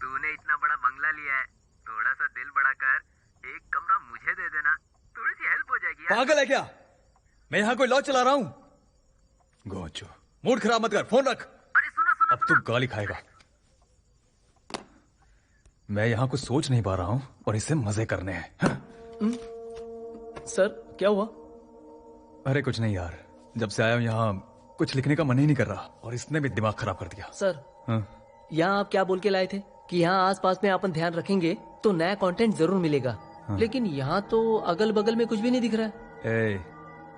तूने इतना बड़ा बंगला लिया है, थोड़ा सा दिल बड़ा कर, एक कमरा मुझे दे देना, थोड़ी सी हेल्प हो जाएगी यार। पागल है क्या? मैं यहाँ कोई लॉ चला रहा हूँ? गोचो, मूड खराब मत कर, फोन रख। अरे सुनो अब तू गाली खाएगा। मैं यहाँ कुछ सोच नहीं पा रहा हूँ और इसे मजे करने हैं। सर क्या हुआ? अरे कुछ नहीं यार, जब से आया हूँ यहाँ कुछ लिखने का मन ही नहीं कर रहा और इसने भी दिमाग खराब कर दिया। सर हाँ? यहाँ आप क्या बोल के लाए थे कि यहाँ आसपास में अपन ध्यान रखेंगे तो नया कंटेंट जरूर मिलेगा। हाँ। लेकिन यहाँ तो अगल बगल में कुछ भी नहीं दिख रहा है। ए,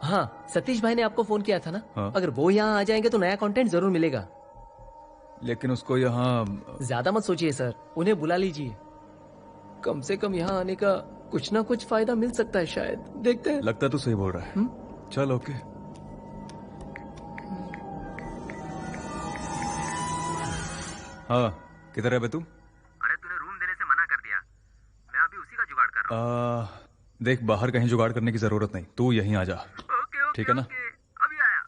हाँ, सतीश भाई ने आपको फोन किया था ना। हाँ। अगर वो यहाँ आ जाएंगे तो नया कंटेंट जरूर मिलेगा। लेकिन उसको यहाँ ज्यादा मत सोचिए सर, उन्हें बुला लीजिए। कम से कम यहाँ आने का कुछ ना कुछ फायदा मिल सकता है शायद, देखते हैं। लगता तो सही बोल रहा है। चल ओके। हाँ, किधर है बे तू? अरे तूने रूम देने से मना कर दिया, मैं अभी उसी का जुगाड़ कर रहा हूँ। देख, बाहर कहीं जुगाड़ करने की जरूरत नहीं, तू यहीं आ जा। ओके, ठीक है ना? अभी आया।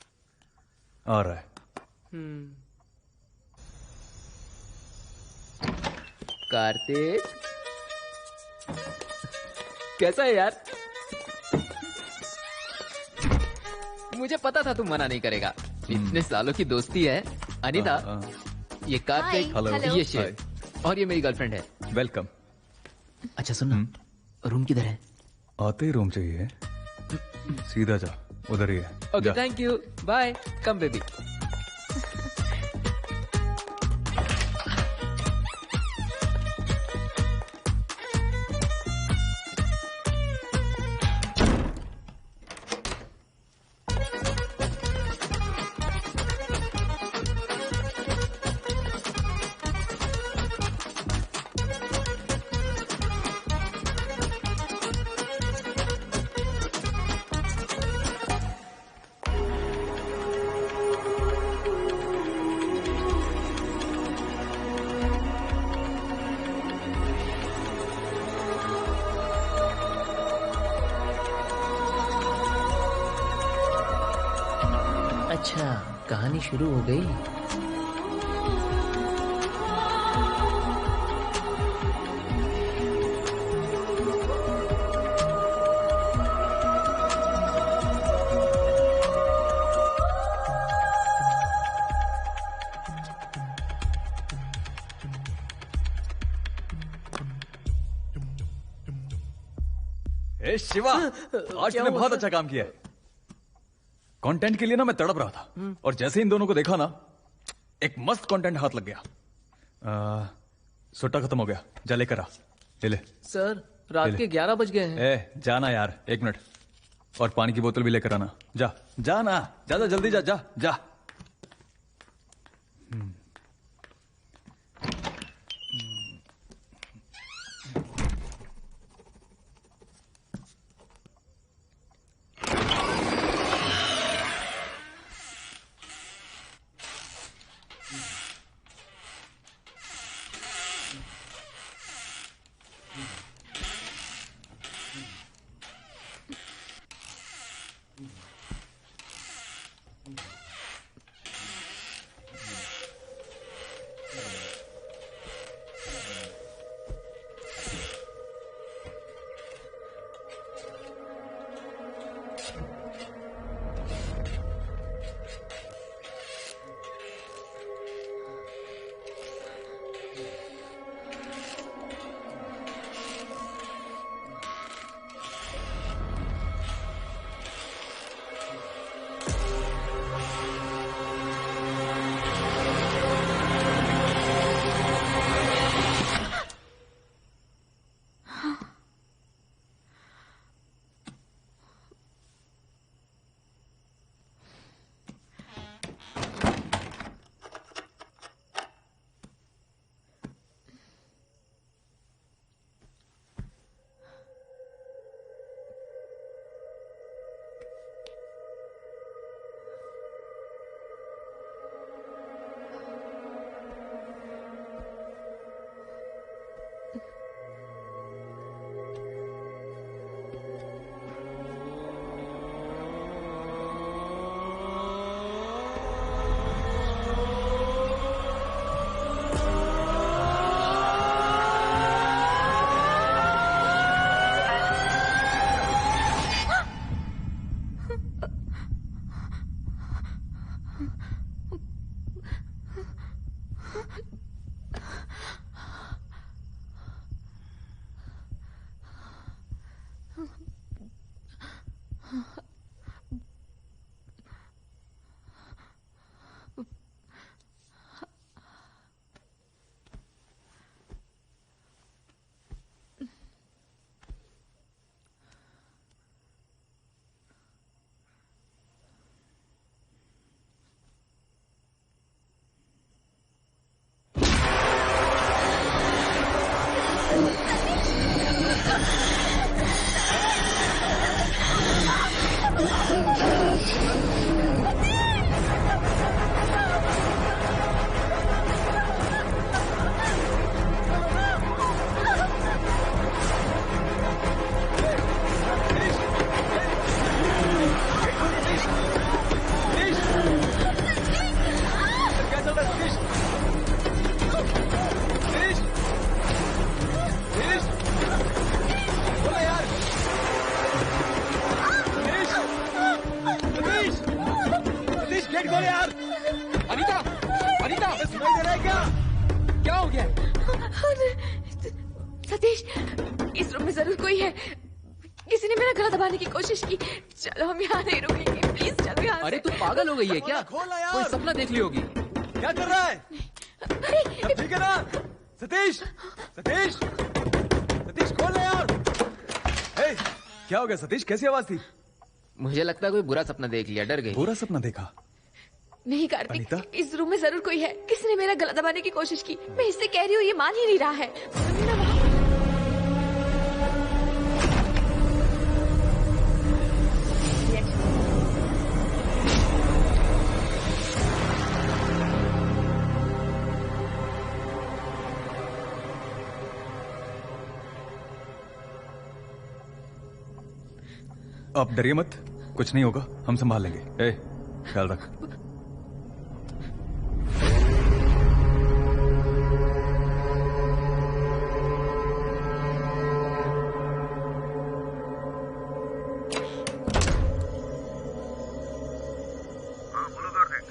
आ रहा है। कार्तिक, कैसा है यार? मुझे पता था तू मना नहीं करेगा, इतने सालों की दोस्ती है। अनीता, ये कार्तिक, हेलो। ये शिव, और ये मेरी गर्लफ्रेंड है। वेलकम। अच्छा सुन, रूम किधर है? आते ही रूम चाहिए? सीधा जा, उधर ही है। Okay, thank you, bye, come baby. अच्छा, कहानी शुरू हो गई। ए शिवा, आज तूने बहुत अच्छा काम किया है। कंटेंट के लिए ना मैं तड़प रहा था और जैसे इन दोनों को देखा ना, एक मस्त कंटेंट हाथ लग गया। सुट्टा खत्म हो गया, जा लेकर आ। ले। सर रात के 11 बज गए हैं। ए जाना यार, 1 मिनट, और पानी की बोतल भी लेकर आना। जा ना, जा जल्दी जा। सतीश, इस रूम में जरूर कोई है। किसी ने मेरा गला दबाने की कोशिश की। चलो हम यहाँ नहीं रुकेंगे, प्लीज चलो यहाँ। अरे तू पागल हो गई है क्या? कोई सपना देख ली होगी। क्या कर रहा है? सब ठीक है ना? सतीश, सतीश, सतीश खोल ले यार। ए, क्या हो गया सतीश? कैसी आवाज थी? मुझे लगता है कोई बुरा सपना देख लिया, डर गई। बुरा सपना देखा? नहीं कार्तिक, इस रूम में जरूर कोई है। किसी ने मेरा गला दबाने की कोशिश की। मैं इससे कह रही हूँ, ये मान ही नहीं रहा है। आप डरिए मत, कुछ नहीं होगा, हम संभाल लेंगे। ए, ख्याल रख।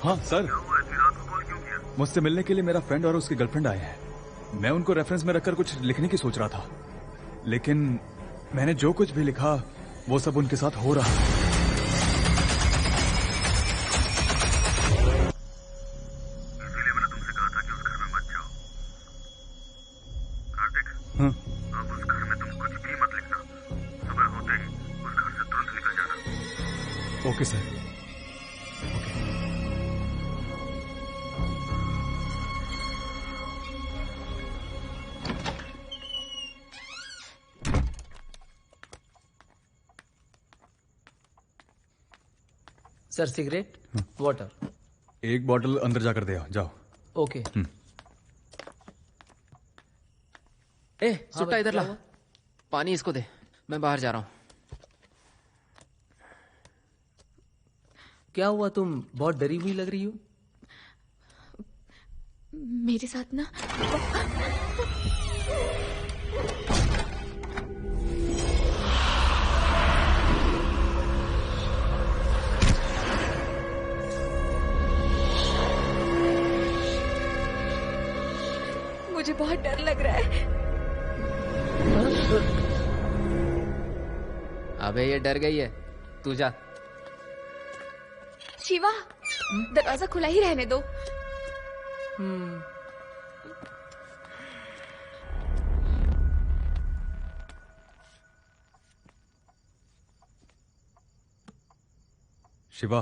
हाँ सर, मुझसे मिलने के लिए मेरा फ्रेंड और उसकी गर्लफ्रेंड आए हैं। मैं उनको रेफरेंस में रखकर कुछ लिखने की सोच रहा था, लेकिन मैंने जो कुछ भी लिखा वो सब उनके साथ हो रहा है। इसीलिए मैंने तुमसे कहा था कि उस घर में मत जाओ। कार्तिक, अब उस घर में तुम कुछ भी मत लिखना। सुबह होते ही उस घर से तुरंत निकल जाना। Okay sir. Sir cigarette, water. एक बॉटल अंदर जाकर दे आओ, जाओ। ओके। ए, सुट्टा इधर ला। पानी इसको दे, मैं बाहर जा रहा हूँ। क्या हुआ, तुम बहुत डरी हुई लग रही हो। मेरे साथ ना मुझे बहुत डर लग रहा है। अबे ये डर गई है, तू जा। शिवा, दरवाजा खुला ही रहने दो। शिवा,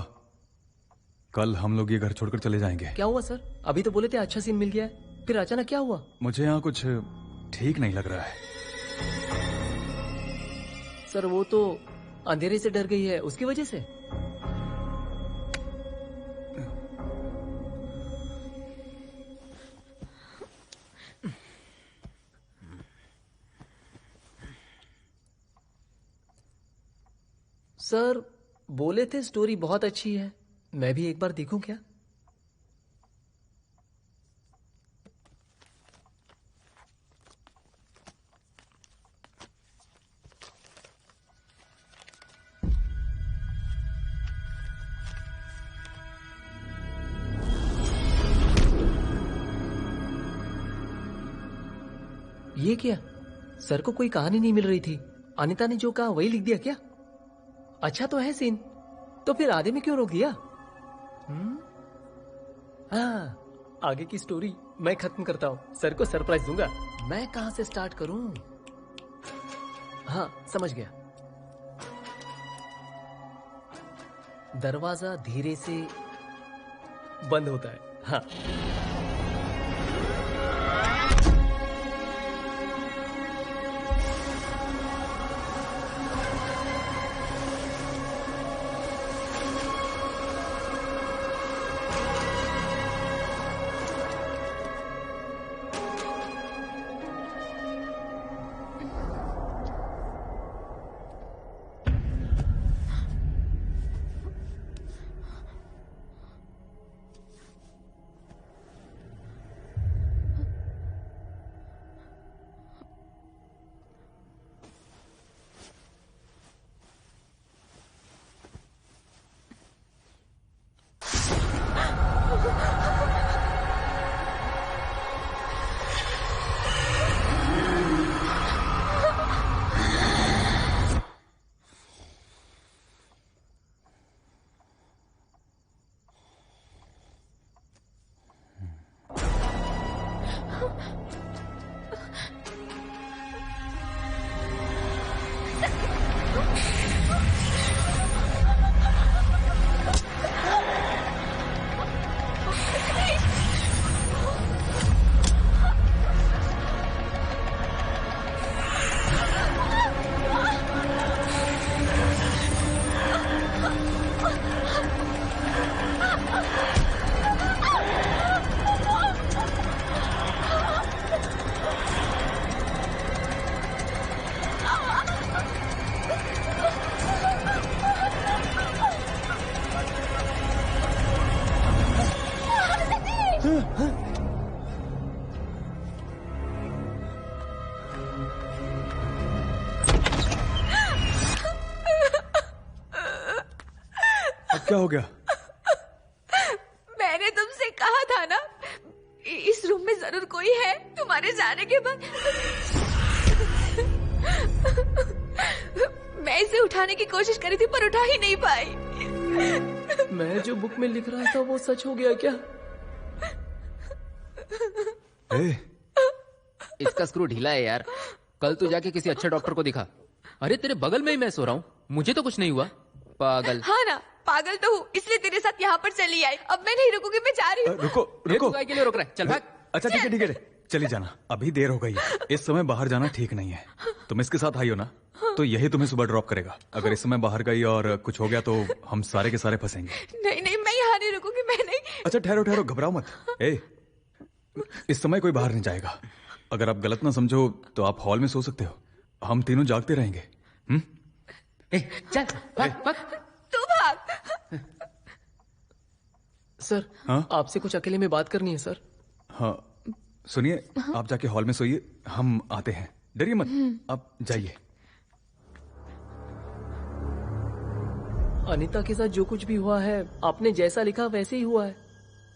कल हम लोग ये घर छोड़कर चले जाएंगे। क्या हुआ सर? अभी तो बोले थे अच्छा सीन मिल गया है, फिर अचानक क्या हुआ? मुझे यहाँ कुछ ठीक नहीं लग रहा है। सर वो तो अंधेरे से डर गई है, उसकी वजह से। सर बोले थे स्टोरी बहुत अच्छी है, मैं भी एक बार देखूं क्या? ये क्या? सर को कोई कहानी नहीं मिल रही थी, अनिता ने जो कहा वही लिख दिया क्या? अच्छा तो है सीन, तो फिर आधे में क्यों रोक दिया? हाँ, आगे की स्टोरी मैं खत्म करता हूँ, सर को सरप्राइज दूंगा। मैं कहां से स्टार्ट करूं? हाँ समझ गया। दरवाजा धीरे से बंद होता है। हाँ क्या हो गया? मैंने तुमसे कहा था ना, इस रूम में जरूर कोई है तुम्हारे जाने के बाद। मैं इसे उठाने की कोशिश करी थी पर उठा ही नहीं पाई। मैं जो बुक में लिख रहा था वो सच हो गया क्या? इसका स्क्रू ढीला है यार। कल तू जाके किसी अच्छे डॉक्टर को दिखा। अरे तेरे बगल में ही मैं सो रहा हूँ, मुझे तो कुछ नहीं हुआ। पागल। हाँ ना, पागल तो हूँ, इसलिए तेरे साथ यहाँ पर चली आई। अब मैं नहीं रुकूंगी, मैं जा रही हूँ। रुको के लिए रोक रहा है, चल भाग। अच्छा ठीक है चली जाना, अभी देर हो गई है। इस समय बाहर जाना ठीक नहीं है। तुम इसके साथ आई हो ना, तो यही तुम्हें सुबह ड्रॉप करेगा। अगर इस समय बाहर गई और कुछ हो गया तो हम सारे के सारे फंसेंगे। नहीं, मैं यहाँ नहीं रुकूंगी, मैं नहीं। अच्छा ठहरो, घबराओ मत। इस समय कोई बाहर नहीं जाएगा। अगर आप गलत ना समझो तो आप हॉल में सो सकते हो, हम तीनों जागते रहेंगे। चल भाग। तू भाग। सर, हाँ? आपसे कुछ अकेले में बात करनी है सर। हाँ सुनिए, आप जाके हॉल में सोइए, हम आते हैं। डरिए मत, आप जाइए। अनीता के साथ जो कुछ भी हुआ है आपने जैसा लिखा वैसे ही हुआ है।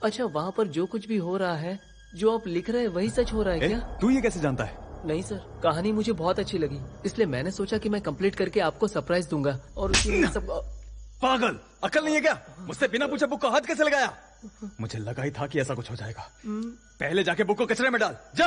अच्छा, वहाँ पर जो कुछ भी हो रहा है, जो आप लिख रहे हैं वही सच हो रहा है क्या? तू ये कैसे जानता है? नहीं सर, कहानी मुझे बहुत अच्छी लगी, इसलिए मैंने सोचा कि मैं कंप्लीट करके आपको सरप्राइज दूंगा। और उसी सब पागल, अकल नहीं है क्या? मुझसे बिना पूछे बुक को हाथ कैसे लगाया? मुझे लगा ही था कि ऐसा कुछ हो जाएगा। पहले जाके बुक को कचरे में डाल, जा।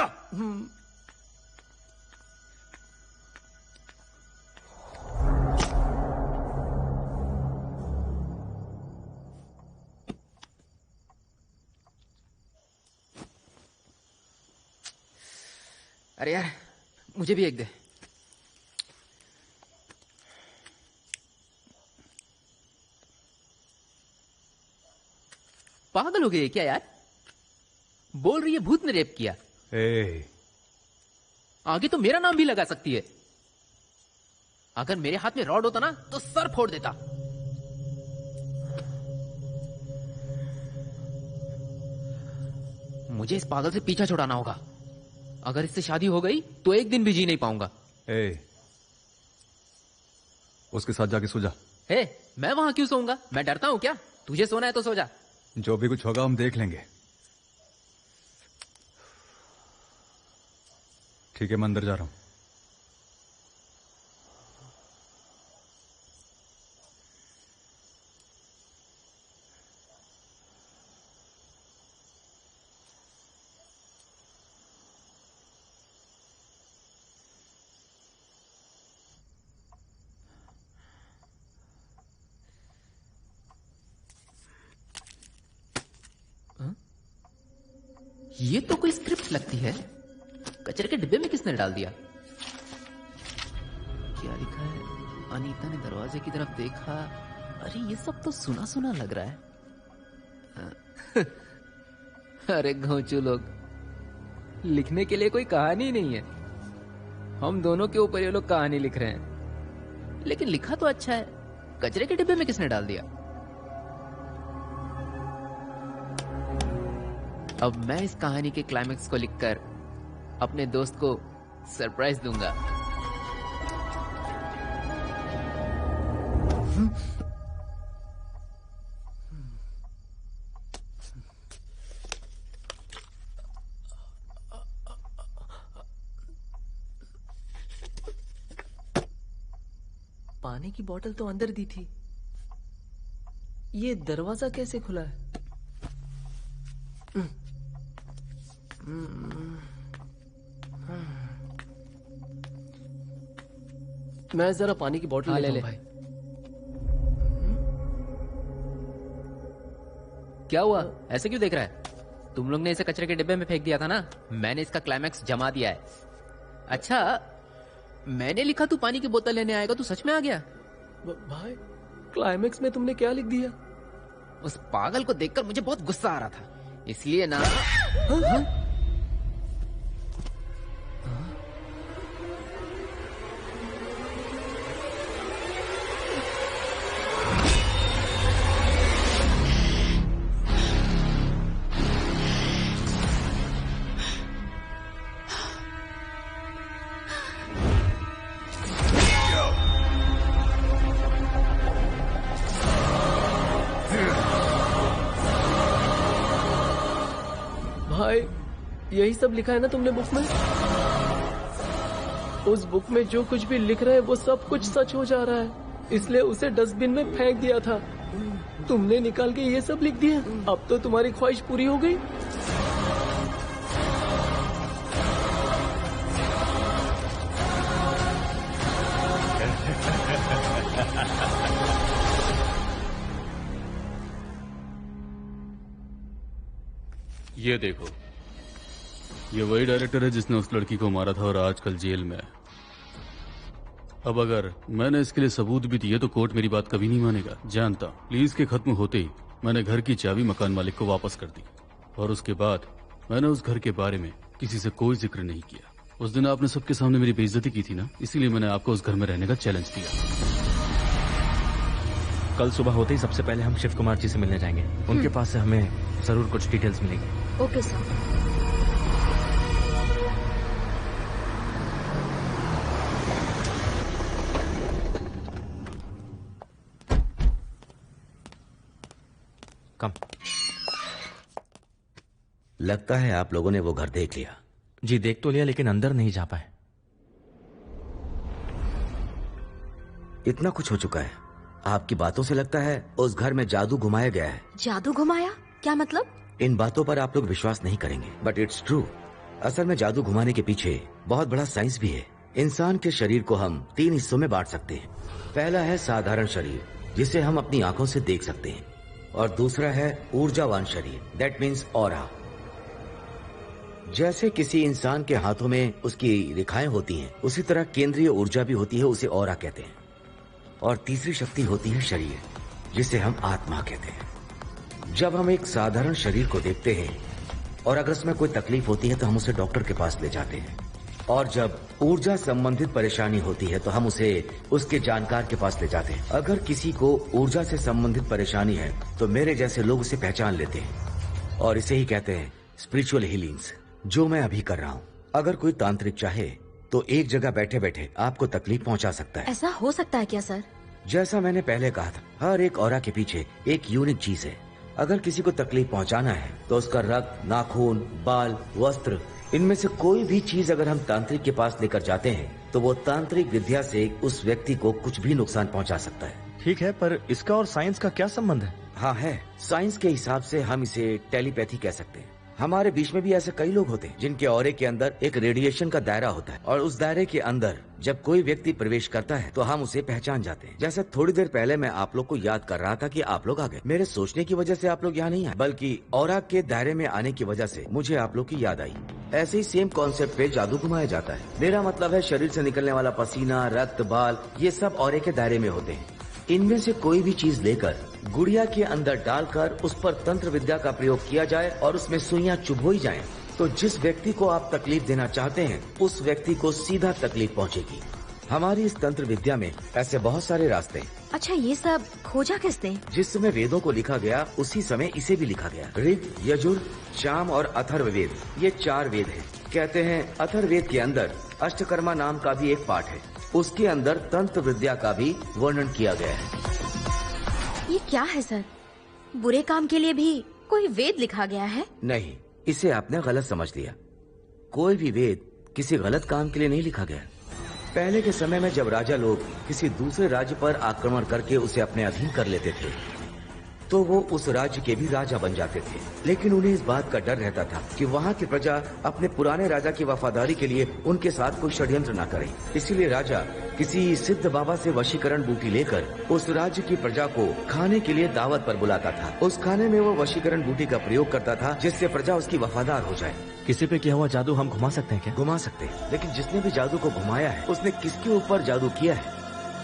अरे यार, मुझे भी एक दे। पागल हो गई क्या यार? बोल रही है भूत ने रेप किया। आगे तो मेरा नाम भी लगा सकती है। अगर मेरे हाथ में रॉड होता ना तो सर फोड़ देता। मुझे इस पागल से पीछा छुड़ाना होगा। अगर इससे शादी हो गई तो एक दिन भी जी नहीं पाऊंगा। उसके साथ जाके सो जा। मैं वहां क्यों सोऊंगा? मैं डरता हूं क्या? तुझे सोना है तो सो जा। जो भी कुछ होगा हम देख लेंगे। ठीक है, मैं अंदर जा रहा हूं। ये तो कोई स्क्रिप्ट लगती है। कचरे के डिब्बे में किसने डाल दिया? क्या लिखा है? अनीता ने दरवाजे की तरफ देखा। अरे ये सब तो सुना सुना लग रहा है। अरे घोंचू लोग, लिखने के लिए कोई कहानी नहीं है। हम दोनों के ऊपर ये लोग कहानी लिख रहे हैं, लेकिन लिखा तो अच्छा है। कचरे के डिब्बे में किसने डाल दिया? अब मैं इस कहानी के क्लाइमेक्स को लिखकर अपने दोस्त को सरप्राइज दूंगा। पानी की बोतल तो अंदर दी थी, ये दरवाजा कैसे खुला है? मैं जरा पानी की बोतल ले भाई। क्या हुआ? ऐसे क्यों देख रहा है? तुम लोग ने इसे कचरे के डिब्बे में फेंक दिया था ना, मैंने इसका क्लाइमैक्स जमा दिया है। अच्छा, मैंने लिखा तू पानी की बोतल लेने आएगा, तू सच में आ गया? भाई क्लाइमैक्स में तुमने क्या लिख दिया? उस पागल को देखकर मुझे बहुत गुस्सा आ रहा था, इसलिए ना यही सब लिखा है ना तुमने बुक में? उस बुक में जो कुछ भी लिख रहे हैं वो सब कुछ सच हो जा रहा है, इसलिए उसे डस्टबिन में फेंक दिया था। तुमने निकाल के ये सब लिख दिया। अब तो तुम्हारी ख्वाहिश पूरी हो गई। ये देखो, ये वही डायरेक्टर है जिसने उस लड़की को मारा था और आजकल जेल में है। अब अगर मैंने इसके लिए सबूत भी दिए तो कोर्ट मेरी बात कभी नहीं मानेगा। जानता, लीज के खत्म होते ही मैंने घर की चाबी मकान मालिक को वापस कर दी और उसके बाद मैंने उस घर के बारे में किसी से कोई जिक्र नहीं किया। उस दिन आपने सबके सामने मेरी बेइज्जती की थी ना, इसीलिए मैंने आपको उस घर में रहने का चैलेंज दिया। कल सुबह होते ही सबसे पहले हम शिव कुमार जी से मिलने जाएंगे। उनके पास से हमें जरूर कुछ डिटेल्स मिलेंगी। Okay sir. लगता है आप लोगों ने वो घर देख लिया। जी देख तो लिया, लेकिन अंदर नहीं जा पाए। इतना कुछ हो चुका है। आपकी बातों से लगता है उस घर में जादू घुमाया गया है। जादू घुमाया? क्या मतलब? इन बातों पर आप लोग विश्वास नहीं करेंगे, बट इट्स ट्रू। असल में जादू घुमाने के पीछे बहुत बड़ा साइंस भी है। इंसान के शरीर को हम 3 हिस्सों में बांट सकते हैं। पहला है साधारण शरीर, जिसे हम अपनी आंखों से देख सकते हैं, और दूसरा है ऊर्जावान शरीर, दैट मीन्स ऑरा। जैसे किसी इंसान के हाथों में उसकी रेखाएं होती हैं, उसी तरह केंद्रीय ऊर्जा भी होती है, उसे ऑरा कहते हैं। और तीसरी शक्ति होती है शरीर, जिसे हम आत्मा कहते हैं। जब हम एक साधारण शरीर को देखते हैं और अगर उसमें कोई तकलीफ होती है तो हम उसे डॉक्टर के पास ले जाते हैं, और जब ऊर्जा संबंधित परेशानी होती है तो हम उसे उसके जानकार के पास ले जाते हैं। अगर किसी को ऊर्जा से संबंधित परेशानी है तो मेरे जैसे लोग उसे पहचान लेते हैं, और इसे ही कहते हैं स्पिरिचुअल हीलिंग्स, जो मैं अभी कर रहा हूँ। अगर कोई तांत्रिक चाहे तो एक जगह बैठे बैठे आपको तकलीफ पहुंचा सकता है। ऐसा हो सकता है क्या सर? जैसा मैंने पहले कहा था, हर एक ऑरा के पीछे एक यूनिक चीज है। अगर किसी को तकलीफ पहुंचाना है तो उसका रक्त, नाखून, बाल, वस्त्र, इनमें से कोई भी चीज अगर हम तांत्रिक के पास लेकर जाते हैं तो वो तांत्रिक विद्या से उस व्यक्ति को कुछ भी नुकसान पहुंचा सकता है। ठीक है, पर इसका और साइंस का क्या संबंध है? हाँ है, साइंस के हिसाब से हम इसे टेलीपैथी कह सकते हैं। हमारे बीच में भी ऐसे कई लोग होते हैं जिनके ऑरे के अंदर एक रेडिएशन का दायरा होता है, और उस दायरे के अंदर जब कोई व्यक्ति प्रवेश करता है तो हम उसे पहचान जाते हैं। जैसे थोड़ी देर पहले मैं आप लोग को याद कर रहा था कि आप लोग आ गए। मेरे सोचने की वजह से आप लोग यहाँ नहीं आए, बल्कि ऑरा के दायरे में आने की वजह से मुझे आप लोग की याद आई। ऐसे ही सेम कॉन्सेप्ट पे जादू घुमाया जाता है। मेरा मतलब है शरीर से निकलने वाला पसीना, रक्त, बाल, ये सब ऑरे के दायरे में होते हैं। इनमें से कोई भी चीज लेकर गुड़िया के अंदर डालकर उस पर तंत्र विद्या का प्रयोग किया जाए और उसमें सुइयां चुभोई जाएं, तो जिस व्यक्ति को आप तकलीफ देना चाहते हैं उस व्यक्ति को सीधा तकलीफ पहुंचेगी। हमारी इस तंत्र विद्या में ऐसे बहुत सारे रास्ते हैं। अच्छा, ये सब खोजा किसने? जिस समय वेदों को लिखा गया उसी समय इसे भी लिखा गया। ऋग, यजुर, साम और अथर्ववेद, ये 4 वेद हैं। कहते हैं अथर्ववेद के अंदर अष्टकर्मा नाम का भी एक पाठ है, उसके अंदर तंत्र विद्या का भी वर्णन किया गया है। ये क्या है सर? बुरे काम के लिए भी कोई वेद लिखा गया है? नहीं, इसे आपने गलत समझ लिया। कोई भी वेद किसी गलत काम के लिए नहीं लिखा गया। पहले के समय में जब राजा लोग किसी दूसरे राज्य पर आक्रमण करके उसे अपने अधीन कर लेते थे तो वो उस राज्य के भी राजा बन जाते थे। लेकिन उन्हें इस बात का डर रहता था कि वहाँ की प्रजा अपने पुराने राजा की वफादारी के लिए उनके साथ कोई षड्यंत्र न करे। इसीलिए राजा किसी सिद्ध बाबा से वशीकरण बूटी लेकर उस राज्य की प्रजा को खाने के लिए दावत पर बुलाता था। उस खाने में वो वशीकरण बूटी का प्रयोग करता था जिससे प्रजा उसकी वफादार हो जाए। किसी पे किया हुआ जादू हम घुमा सकते हैं क्या? घुमा सकते हैं, लेकिन जिसने भी जादू को घुमाया है उसने किसके ऊपर जादू किया है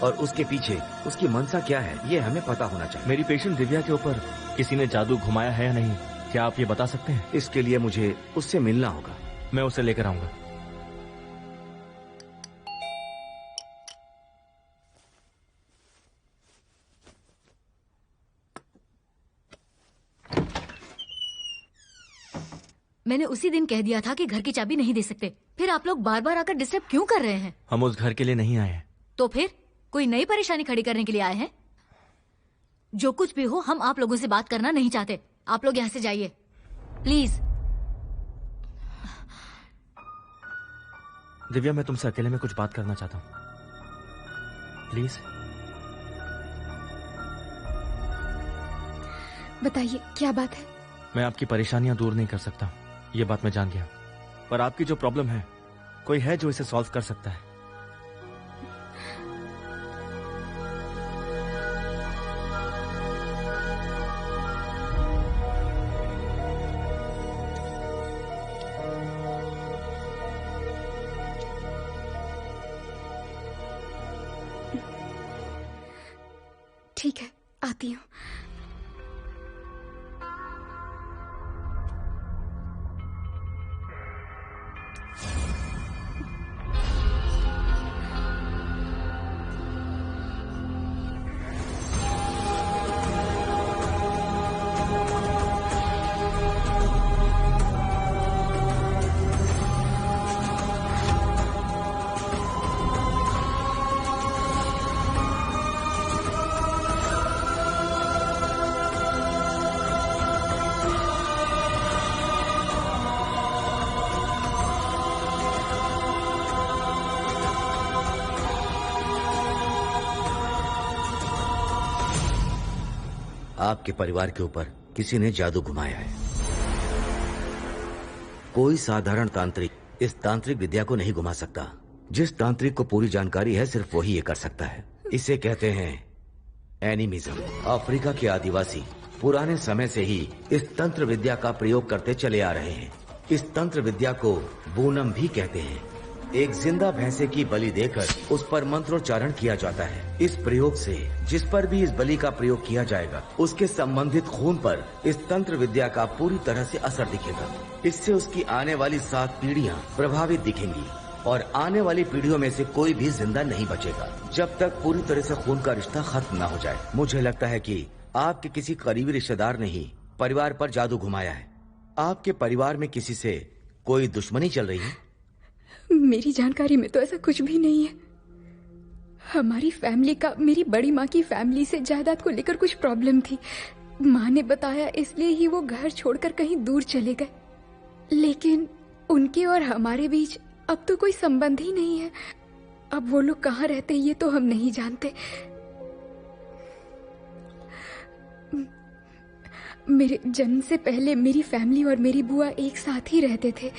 और उसके पीछे उसकी मनसा क्या है, ये हमें पता होना चाहिए। मेरी पेशेंट दिव्या के ऊपर किसी ने जादू घुमाया है या नहीं, क्या आप ये बता सकते हैं? इसके लिए मुझे उससे मिलना होगा। मैं उसे लेकर आऊंगा। मैंने उसी दिन कह दिया था कि घर की चाबी नहीं दे सकते, फिर आप लोग बार बार आकर डिस्टर्ब क्यों कर रहे हैं? हम उस घर के लिए नहीं आए हैं। तो फिर कोई नई परेशानी खड़ी करने के लिए आए हैं? जो कुछ भी हो, हम आप लोगों से बात करना नहीं चाहते। आप लोग यहाँ से जाइए प्लीज। दिव्या, मैं तुमसे अकेले में कुछ बात करना चाहता हूँ, प्लीज। बताइए क्या बात है? मैं आपकी परेशानियां दूर नहीं कर सकता, ये बात मैं जान गया, पर आपकी जो प्रॉब्लम है कोई है जो इसे सॉल्व कर सकता है। ठीक है, आती हूँ। आपके परिवार के ऊपर किसी ने जादू घुमाया है। कोई साधारण तांत्रिक इस तांत्रिक विद्या को नहीं घुमा सकता। जिस तांत्रिक को पूरी जानकारी है सिर्फ वही ये कर सकता है। इसे कहते हैं एनिमिज्म। अफ्रीका के आदिवासी पुराने समय से ही इस तंत्र विद्या का प्रयोग करते चले आ रहे हैं। इस तंत्र विद्या को बूनम भी कहते हैं। एक जिंदा भैंसे की बलि देकर उस पर मंत्रोच्चारण किया जाता है। इस प्रयोग से जिस पर भी इस बलि का प्रयोग किया जाएगा उसके संबंधित खून पर इस तंत्र विद्या का पूरी तरह से असर दिखेगा। इससे उसकी आने वाली 7 पीढ़ियां प्रभावित दिखेंगी और आने वाली पीढ़ियों में से कोई भी जिंदा नहीं बचेगा जब तक पूरी तरह से खून का रिश्ता खत्म न हो जाए। मुझे लगता है कि आपके किसी करीबी रिश्तेदार ने ही परिवार पर जादू घुमाया है। आपके परिवार में किसी से कोई दुश्मनी चल रही है? मेरी जानकारी में तो ऐसा कुछ भी नहीं है। हमारी फैमिली का मेरी बड़ी माँ की फैमिली से जायदाद को लेकर कुछ प्रॉब्लम थी। माँ ने बताया इसलिए ही वो घर छोड़कर कहीं दूर चले गए। लेकिन उनके और हमारे बीच अब तो कोई संबंध ही नहीं है। अब वो लोग कहाँ रहते ये तो हम नहीं जानते। मेरे जन्म से पहले मेरी फैमिली और मेरी बुआ एक साथ ही रहते थे,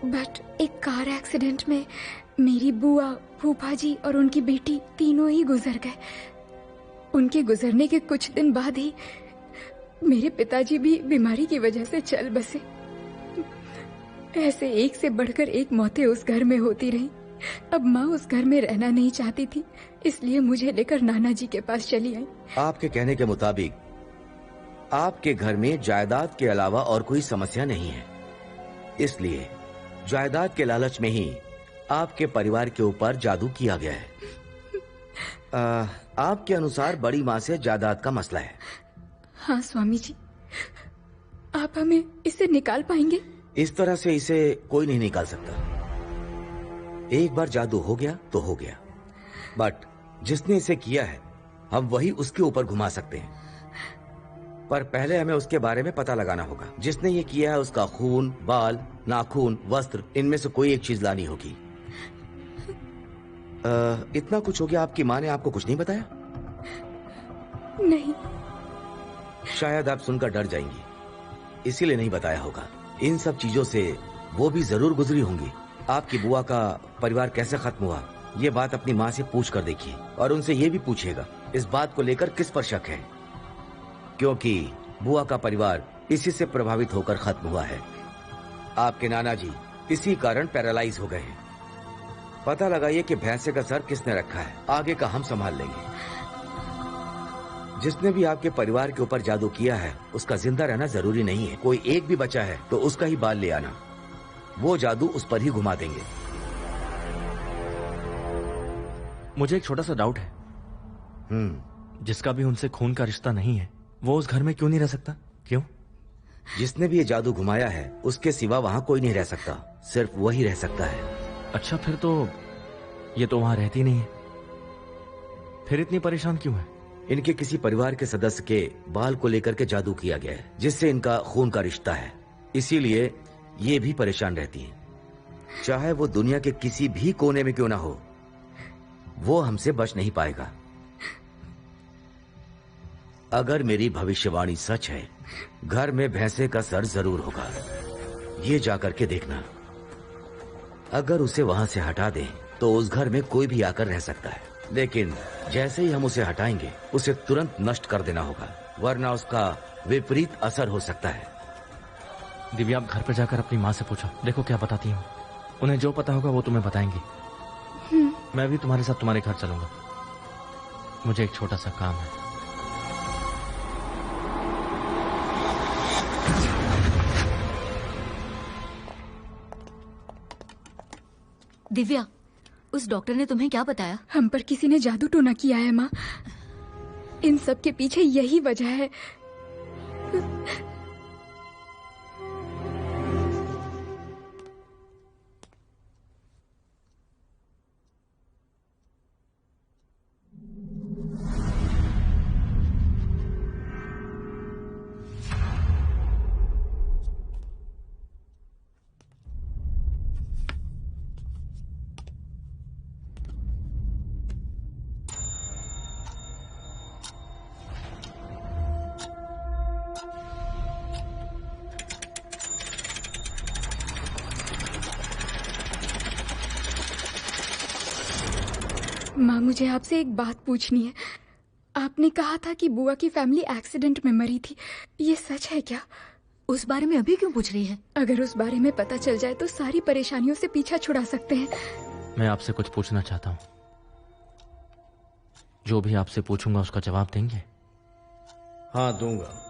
बट एक कार एक्सीडेंट में मेरी बुआ, फूफा जी और उनकी बेटी तीनों ही गुजर गए। उनके गुजरने के कुछ दिन बाद ही मेरे पिताजी भी बीमारी की वजह से चल बसे। ऐसे एक से बढ़कर एक मौतें उस घर में होती रही। अब माँ उस घर में रहना नहीं चाहती थी, इसलिए मुझे लेकर नाना जी के पास चली आई। आपके कहने के मुताबिक आपके घर में जायदाद के अलावा और कोई समस्या नहीं है, इसलिए जायदाद के लालच में ही आपके परिवार के ऊपर जादू किया गया है। आपके अनुसार बड़ी माँ से जायदाद का मसला है। हाँ स्वामी जी, आप हमें इसे निकाल पाएंगे? इस तरह से इसे कोई नहीं निकाल सकता। एक बार जादू हो गया तो हो गया, बट जिसने इसे किया है हम वही उसके ऊपर घुमा सकते हैं। पर पहले हमें उसके बारे में पता लगाना होगा। जिसने ये किया है उसका खून, बाल, नाखून, वस्त्र, इनमें से कोई एक चीज लानी होगी। इतना कुछ हो गया, आपकी माँ ने आपको कुछ नहीं बताया? नहीं। शायद आप सुनकर डर जाएंगी, इसीलिए नहीं बताया होगा। इन सब चीजों से वो भी जरूर गुजरी होंगी। आपकी बुआ का परिवार कैसे खत्म हुआ, ये बात अपनी माँ से पूछ कर देखिए, और उनसे ये भी पूछिएगा इस बात को लेकर किस पर शक है, क्योंकि बुआ का परिवार इसी से प्रभावित होकर खत्म हुआ है। आपके नाना जी इसी कारण पैरालाइज हो गए हैं। पता लगाइए कि भैंसे का सर किसने रखा है, आगे का हम संभाल लेंगे। जिसने भी आपके परिवार के ऊपर जादू किया है उसका जिंदा रहना जरूरी नहीं है। कोई एक भी बचा है तो उसका ही बाल ले आना, वो जादू उस पर ही घुमा देंगे। मुझे एक छोटा सा डाउट है। जिसका भी उनसे खून का रिश्ता नहीं है वो उस घर में क्यों नहीं रह सकता? क्यों? जिसने भी ये जादू घुमाया है उसके सिवा वहाँ कोई नहीं रह सकता, सिर्फ वही रह सकता है। अच्छा, फिर तो ये तो वहाँ रहती नहीं है, फिर इतनी परेशान क्यों है? इनके किसी परिवार के सदस्य के बाल को लेकर के जादू किया गया है जिससे इनका खून का रिश्ता है, इसीलिए ये भी परेशान रहती हैं। चाहे वो दुनिया के किसी भी कोने में क्यों ना हो, वो हमसे बच नहीं पाएगा। अगर मेरी भविष्यवाणी सच है, घर में भैंसे का सर जरूर होगा, ये जाकर के देखना। अगर उसे वहां से हटा दें तो उस घर में कोई भी आकर रह सकता है, लेकिन जैसे ही हम उसे हटाएंगे उसे तुरंत नष्ट कर देना होगा, वरना उसका विपरीत असर हो सकता है। दिव्या, आप घर पर जाकर अपनी माँ से पूछो, देखो क्या बताती हूँ। उन्हें जो पता होगा वो तुम्हें बताएंगी। मैं भी तुम्हारे साथ तुम्हारे घर चलूंगा, मुझे एक छोटा सा काम है। दिव्या, उस डॉक्टर ने तुम्हें क्या बताया? हम पर किसी ने जादू टोना किया है माँ। इन सब के पीछे यही वजह है। माँ, मुझे आपसे एक बात पूछनी है। आपने कहा था कि बुआ की फैमिली एक्सीडेंट में मरी थी, ये सच है क्या? उस बारे में अभी क्यों पूछ रही है? अगर उस बारे में पता चल जाए तो सारी परेशानियों से पीछा छुड़ा सकते हैं। मैं आपसे कुछ पूछना चाहता हूँ, जो भी आपसे पूछूंगा उसका जवाब देंगे? हाँ, दूंगा।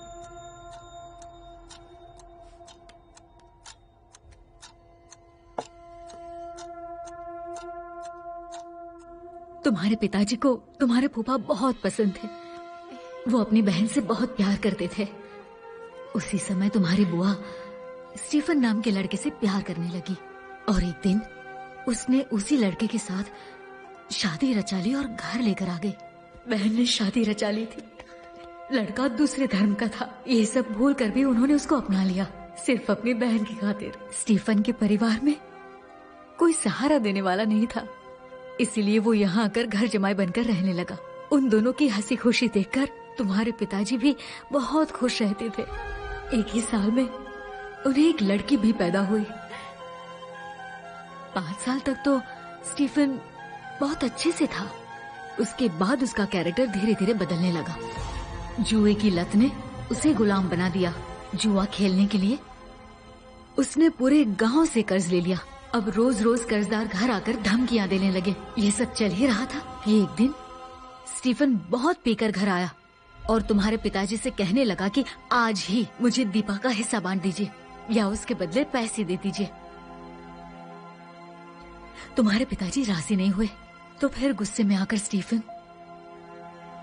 तुम्हारे पिताजी को तुम्हारे फूफा बहुत पसंद थे। वो अपनी बहन से बहुत प्यार करते थे। उसी समय तुम्हारी बुआ स्टीफन नाम के लड़के से प्यार करने लगी और एक दिन उसने उसी लड़के के साथ शादी रचा ली और घर लेकर आ गई। बहन ने शादी रचा ली थी, लड़का दूसरे धर्म का था। ये सब भूल कर भी उन्होंने उसको अपना लिया, सिर्फ अपनी बहन की खातिर। स्टीफन के परिवार में कोई सहारा देने वाला नहीं था, इसीलिए वो यहाँ आकर घर जमाई बनकर रहने लगा। उन दोनों की हंसी खुशी देखकर तुम्हारे पिताजी भी बहुत खुश रहते थे। एक ही साल में उन्हें एक लड़की भी पैदा हुई। 5 साल तक तो स्टीफन बहुत अच्छे से था। उसके बाद उसका कैरेक्टर धीरे धीरे बदलने लगा। जुए की लत ने उसे गुलाम बना दिया। जुआ खेलने के लिए उसने पूरे गांव से कर्ज ले लिया। अब रोज रोज कर्जदार घर आकर धमकियां देने लगे। ये सब चल ही रहा था कि एक दिन स्टीफन बहुत पीकर घर आया और तुम्हारे पिताजी से कहने लगा कि आज ही मुझे दीपा का हिस्सा बांट दीजिए या उसके बदले पैसे दे दीजिए। तुम्हारे पिताजी राजी नहीं हुए, तो फिर गुस्से में आकर स्टीफन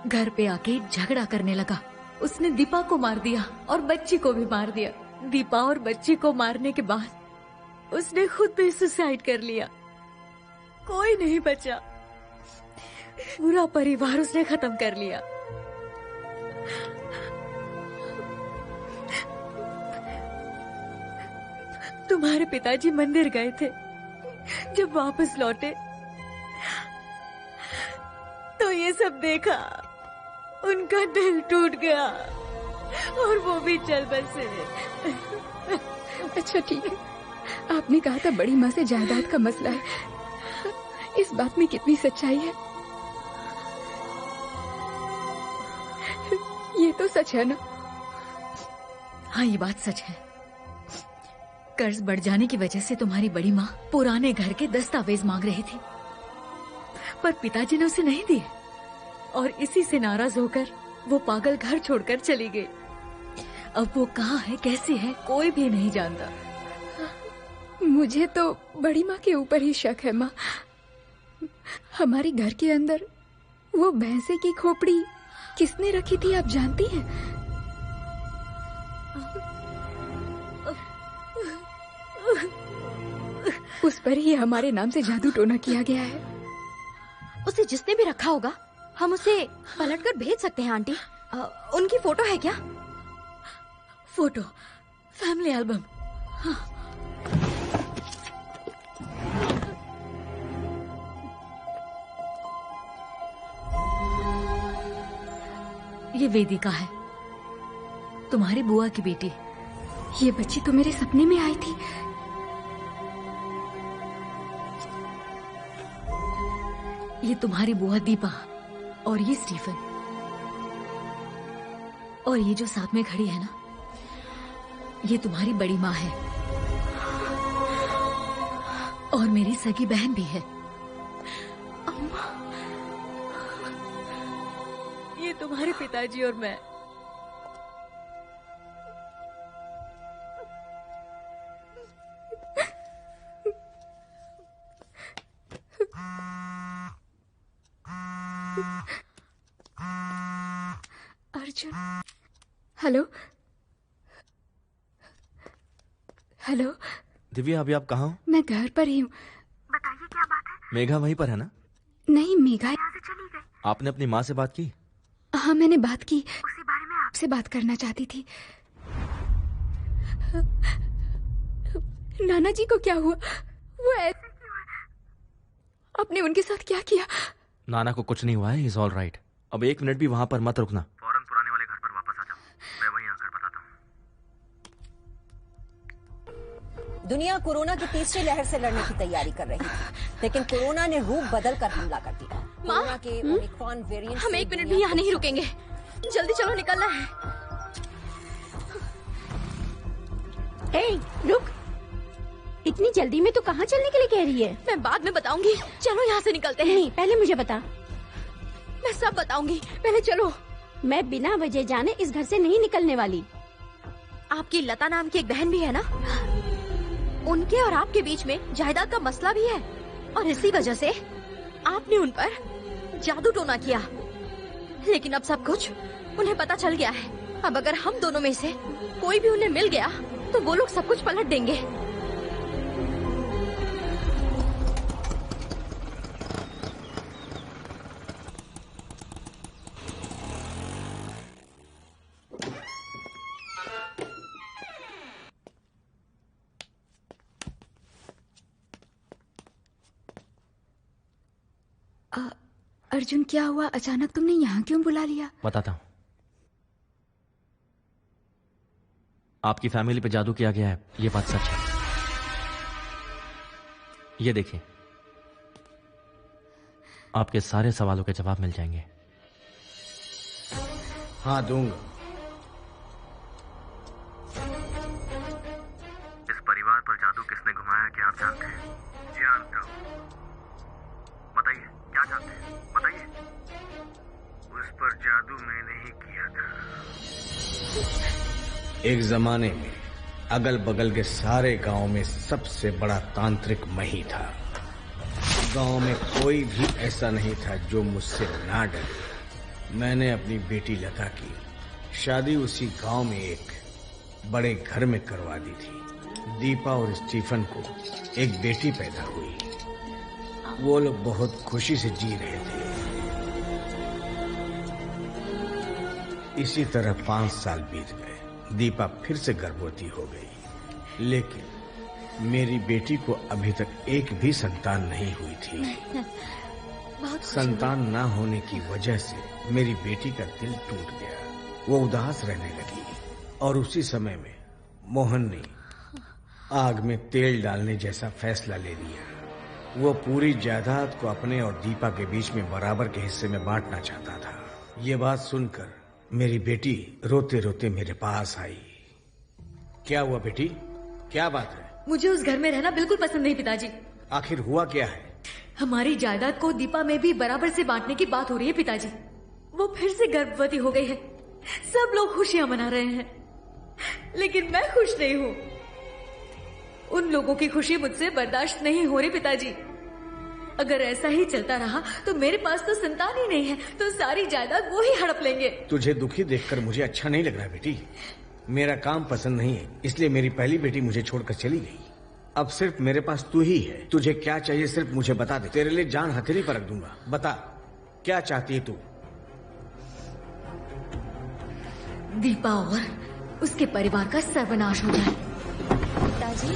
घर पे आके झगड़ा करने लगा। उसने दीपा को मार दिया और बच्ची को भी मार दिया। दीपा और बच्ची को मारने के बाद उसने खुद भी सुसाइड कर लिया। कोई नहीं बचा, पूरा परिवार उसने खत्म कर लिया। तुम्हारे पिताजी मंदिर गए थे। जब वापस लौटे तो ये सब देखा, उनका दिल टूट गया। और वो भी चल बसे। अच्छा ठीक है, आपने कहा था बड़ी माँ से जायदाद का मसला है, इस बात में कितनी सच्चाई है? ये तो सच है ना? हाँ, ये बात सच है। कर्ज बढ़ जाने की वजह से तुम्हारी बड़ी माँ पुराने घर के दस्तावेज मांग रही थी, पर पिताजी ने उसे नहीं दिए और इसी से नाराज होकर वो पागल घर छोड़कर चली गई। अब वो कहाँ है, कैसी है, कोई भी नहीं जानता। मुझे तो बड़ी माँ के ऊपर ही शक है माँ। हमारे घर के अंदर वो भैंसे की खोपड़ी किसने रखी थी, आप जानती हैं? उस पर ही हमारे नाम से जादू टोना किया गया है। उसे जिसने भी रखा होगा हम उसे पलटकर भेज सकते हैं आंटी। उनकी फोटो है क्या? Photo, family album. हाँ। ये वेदिका है, तुम्हारी बुआ की बेटी। ये बच्ची तो मेरे सपने में आई थी। ये तुम्हारी बुआ दीपा और ये स्टीफन, और ये जो साथ में खड़ी है ना, ये तुम्हारी बड़ी माँ है और मेरी सगी बहन भी है। अम्मा, ये तुम्हारे पिताजी और मैं। Arjun, hello hello. दिव्या, अभी आप कहाँ हो? मैं घर पर ही हूँ। बताइए क्या बात है? मेघा वहीं पर है ना? नहीं, मेघा यहाँ से चली गई। आपने अपनी माँ से बात की? हाँ, मैंने बात की। उसी बारे में आपसे बात करना चाहती थी। नाना जी को क्या हुआ? वो ऐसे क्यों है? आपने उनके साथ क्या किया? नाना को कुछ नहीं हुआ है, इज ऑल राइट। अब 1 मिनट भी वहाँ पर मत रुकना। फौरन पुराने वाले घर पर वापस आ जाओ, मैं वहीं आकर बताता हूँ। दुनिया कोरोना की तीसरी लहर से लड़ने की तैयारी कर रही थी, लेकिन कोरोना ने रूप बदलकर हमला कर दिया। कोरोना के ओमिक्रॉन वेरिएंट। हम 1 मिनट भी यहाँ नहीं रुकेंगे, जल्दी चलो, निकलना है। ए, रुक, इतनी जल्दी में तो कहाँ चलने के लिए कह रही है? मैं बाद में बताऊंगी, चलो यहाँ से निकलते हैं। नहीं, पहले मुझे बता। मैं सब बताऊंगी, पहले चलो। मैं बिना वजह जाने इस घर से नहीं निकलने वाली। आपकी लता नाम की एक बहन भी है ना, उनके और आपके बीच में जायदाद का मसला भी है, और इसी वजह से आपने उन पर जादू टोना किया। लेकिन अब सब कुछ उन्हें पता चल गया है। अब अगर हम दोनों में से कोई भी उन्हें मिल गया तो वो लोग सब कुछ पलट देंगे। अर्जुन, क्या हुआ? अचानक तुमने यहाँ क्यों बुला लिया? बताता हूँ। आपकी फैमिली पे जादू किया गया है, ये बात सच है। ये देखिए, आपके सारे सवालों के जवाब मिल जाएंगे। हाँ, दूंगा। इस परिवार पर जादू किसने घुमाया, क्या आप जानते हैं? जानता हूँ। बताइए, क्या जानते हैं? बताइए। उस पर जादू मैंने ही किया था। एक जमाने में अगल बगल के सारे गांव में सबसे बड़ा तांत्रिक मैं ही था। गांव में कोई भी ऐसा नहीं था जो मुझसे ना डरे। मैंने अपनी बेटी लता की शादी उसी गांव में एक बड़े घर में करवा दी थी। दीपा और स्टीफन को एक बेटी पैदा हुई। वो लोग बहुत खुशी से जी रहे थे। इसी तरह 5 साल बीत गए। दीपा फिर से गर्भवती हो गई, लेकिन मेरी बेटी को अभी तक एक भी संतान नहीं हुई थी। संतान ना होने की वजह से मेरी बेटी का दिल टूट गया। वो उदास रहने लगी और उसी समय में मोहन ने आग में तेल डालने जैसा फैसला ले लिया। वो पूरी जायदाद को अपने और दीपा के बीच में बराबर के हिस्से में बांटना चाहता था। ये बात सुनकर मेरी बेटी रोते रोते मेरे पास आई। क्या हुआ बेटी, क्या बात है? मुझे उस घर में रहना बिल्कुल पसंद नहीं पिताजी। आखिर हुआ क्या है? हमारी जायदाद को दीपा में भी बराबर से बांटने की बात हो रही है पिताजी। वो फिर से गर्भवती हो गई है। सब लोग खुशियां मना रहे हैं, लेकिन मैं खुश नहीं हूँ। उन लोगों की खुशी मुझसे बर्दाश्त नहीं हो रही पिताजी। अगर ऐसा ही चलता रहा तो मेरे पास तो संतान ही नहीं है, तो सारी जायदाद वो ही हड़प लेंगे। तुझे दुखी देखकर मुझे अच्छा नहीं लग रहा बेटी। मेरा काम पसंद नहीं है, इसलिए मेरी पहली बेटी मुझे छोड़कर चली गई। अब सिर्फ मेरे पास तू ही है। तुझे क्या चाहिए सिर्फ मुझे बता दे, तेरे लिए जान हथेली पर रख दूंगा। बता, क्या चाहती है तू? दीपा और उसके परिवार का सर्वनाश हो जाए। पिताजी,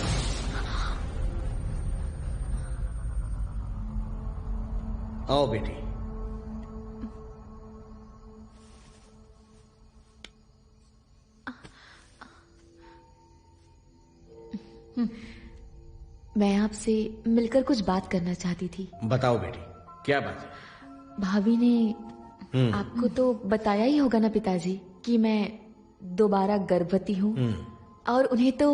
आओ बेटी। मैं आपसे मिलकर कुछ बात करना चाहती थी। बताओ बेटी, क्या बात है? भाभी ने आपको तो बताया ही होगा ना पिताजी कि मैं दोबारा गर्भवती हूँ और उन्हें तो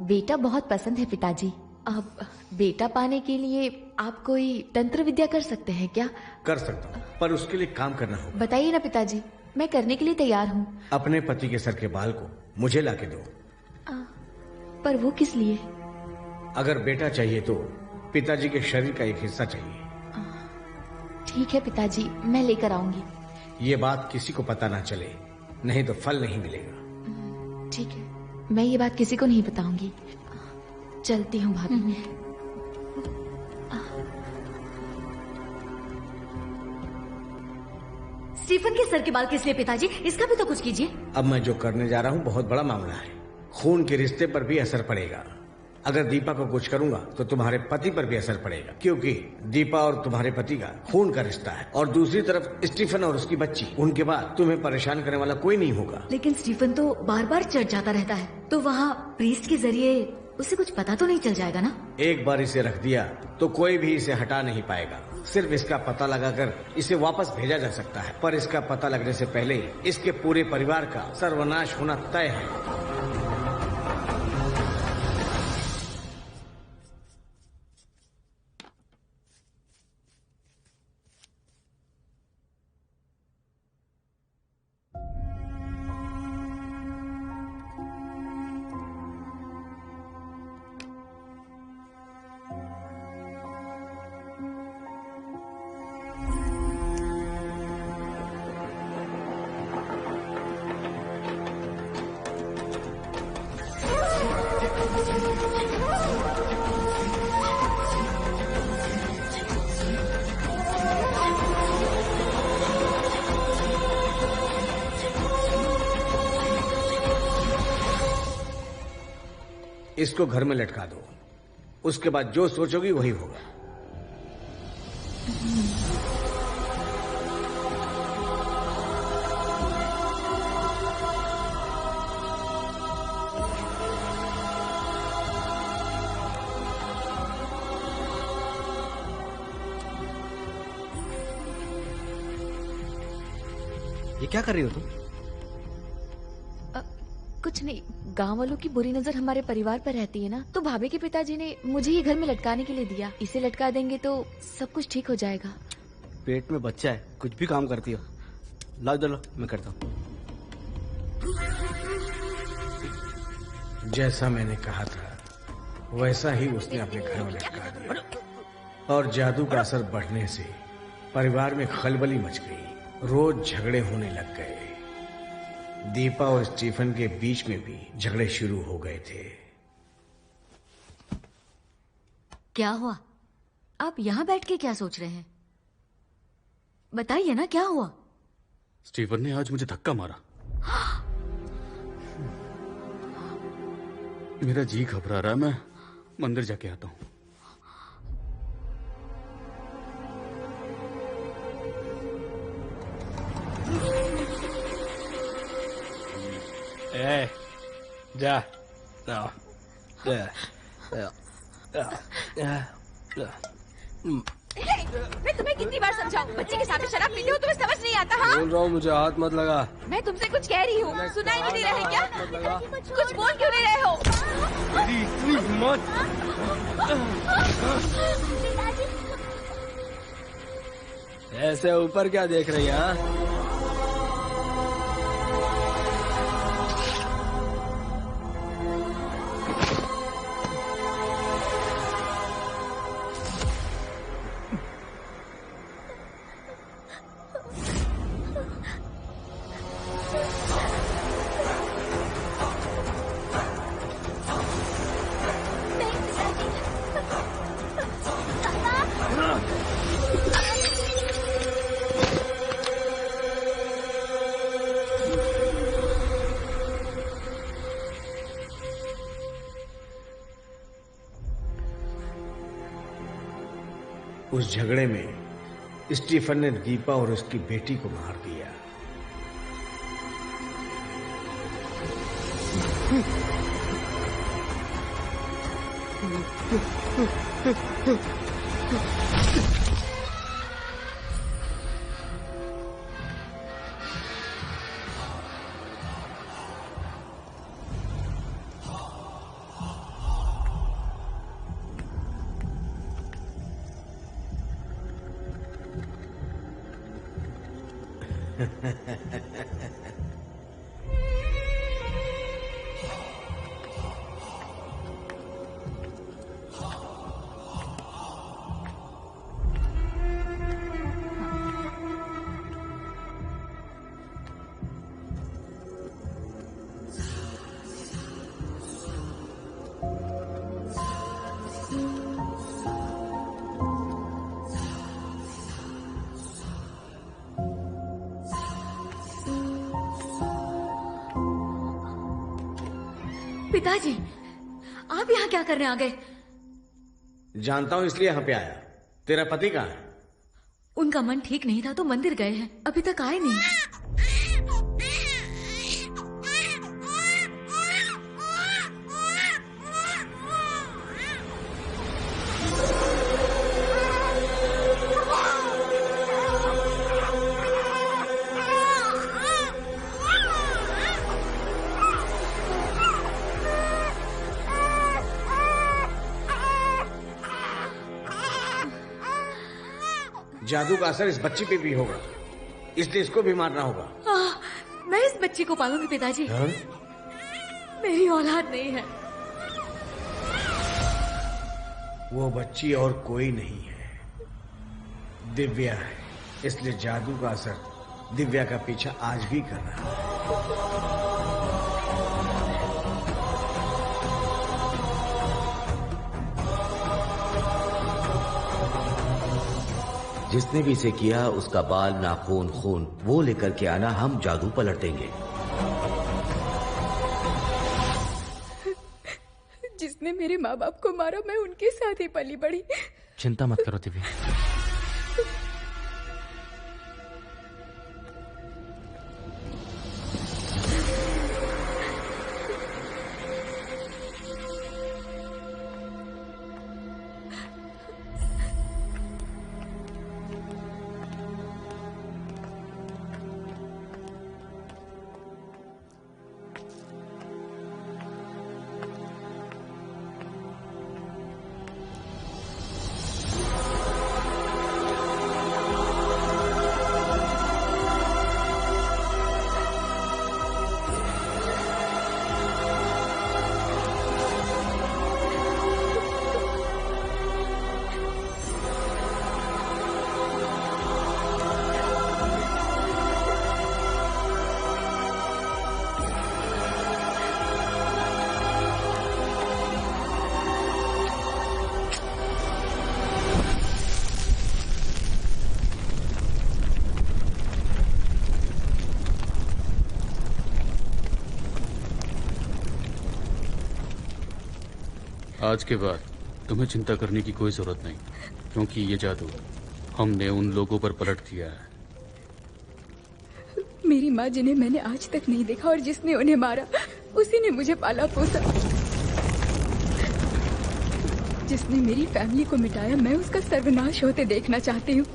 बेटा बहुत पसंद है पिताजी। अब बेटा पाने के लिए आप कोई तंत्र विद्या कर सकते हैं क्या? कर सकता हूँ, पर उसके लिए काम करना होगा। बताइए ना पिताजी, मैं करने के लिए तैयार हूँ। अपने पति के सर के बाल को मुझे लाके दो। पर वो किस लिए? अगर बेटा चाहिए तो पिताजी के शरीर का एक हिस्सा चाहिए। ठीक है पिताजी, मैं लेकर आऊंगी। ये बात किसी को पता ना चले, नहीं तो फल नहीं मिलेगा। ठीक है, मैं ये बात किसी को नहीं बताऊंगी। चलती हूँ भाभी। स्टीफन के सर के बाल किस लिए पिताजी? इसका भी तो कुछ कीजिए। अब मैं जो करने जा रहा हूँ बहुत बड़ा मामला है। खून के रिश्ते पर भी असर पड़ेगा। अगर दीपा को कुछ करूंगा तो तुम्हारे पति पर भी असर पड़ेगा, क्योंकि दीपा और तुम्हारे पति का खून का रिश्ता है। और दूसरी तरफ स्टीफन और उसकी बच्ची, उनके बाद तुम्हें परेशान करने वाला कोई नहीं होगा। लेकिन स्टीफन तो बार बार चढ़ जाता रहता है, तो वहाँ प्रीस्ट के जरिए उसे कुछ पता तो नहीं चल जाएगा ना? एक बार इसे रख दिया तो कोई भी इसे हटा नहीं पाएगा। सिर्फ इसका पता लगाकर इसे वापस भेजा जा सकता है, पर इसका पता लगने से पहले इसके पूरे परिवार का सर्वनाश होना तय है। इसको घर में लटका दो, उसके बाद जो सोचोगी वही होगा। ये क्या कर रही हो तुम? कुछ नहीं, गांव वालों की बुरी नजर हमारे परिवार पर रहती है ना, तो भाभी के पिताजी ने मुझे ये घर में लटकाने के लिए दिया। इसे लटका देंगे तो सब कुछ ठीक हो जाएगा। पेट में बच्चा है, कुछ भी काम करती हो। लाओ इधर लो, मैं करता हूँ। जैसा मैंने कहा था वैसा ही उसने अपने घर में लटका दिया और जादू का असर बढ़ने से परिवार में खलबली मच गई। रोज झगड़े होने लग गए। दीपा और स्टीफन के बीच में भी झगड़े शुरू हो गए थे। क्या हुआ? आप यहाँ बैठ के क्या सोच रहे हैं? बताइए ना, क्या हुआ? स्टीफन ने आज मुझे धक्का मारा। मेरा जी घबरा रहा है, मैं मंदिर जाके आता हूँ। ए, जा मैं तुम्हें कितनी बार समझाऊं? बच्चे के सामने शराब पीते हो, तुम्हें समझ नहीं आता? हाँ, बोल रहा हूँ, मुझे हाथ मत लगा। मैं तुमसे कुछ कह रही हूँ, सुनाई नहीं दे रहा है क्या? कुछ बोल क्यों नहीं रहे हो? मत। ऐसे ऊपर क्या देख रही है? उस झगड़े में स्टीफन ने दीपा और उसकी बेटी को मार दिया। पिताजी, आप यहाँ क्या करने आ गए? जानता हूँ इसलिए यहाँ पे आया। तेरा पति कहाँ है? उनका मन ठीक नहीं था तो मंदिर गए हैं, अभी तक आए नहीं। जादू का असर इस बच्ची पे भी होगा, इसलिए इसको भी मारना होगा। मैं इस बच्ची को पालूंगी पिताजी। हाँ? मेरी औलाद नहीं है। वो बच्ची और कोई नहीं है, दिव्या है। इसलिए जादू का असर दिव्या का पीछा आज भी कर रहा है। जिसने भी इसे किया उसका बाल, नाखून, खून वो लेकर के आना, हम जादू पलट देंगे। जिसने मेरे माँ बाप को मारा, मैं उनके साथ ही पली बड़ी। चिंता मत करो दिव्या। आज के बाद तुम्हें चिंता करने की कोई जरूरत नहीं, क्योंकि ये जादू हमने उन लोगों पर पलट दिया है। मेरी माँ जिन्हें मैंने आज तक नहीं देखा और जिसने उन्हें मारा, उसी ने मुझे पाला पोसा। जिसने मेरी फैमिली को मिटाया, मैं उसका सर्वनाश होते देखना चाहती हूँ।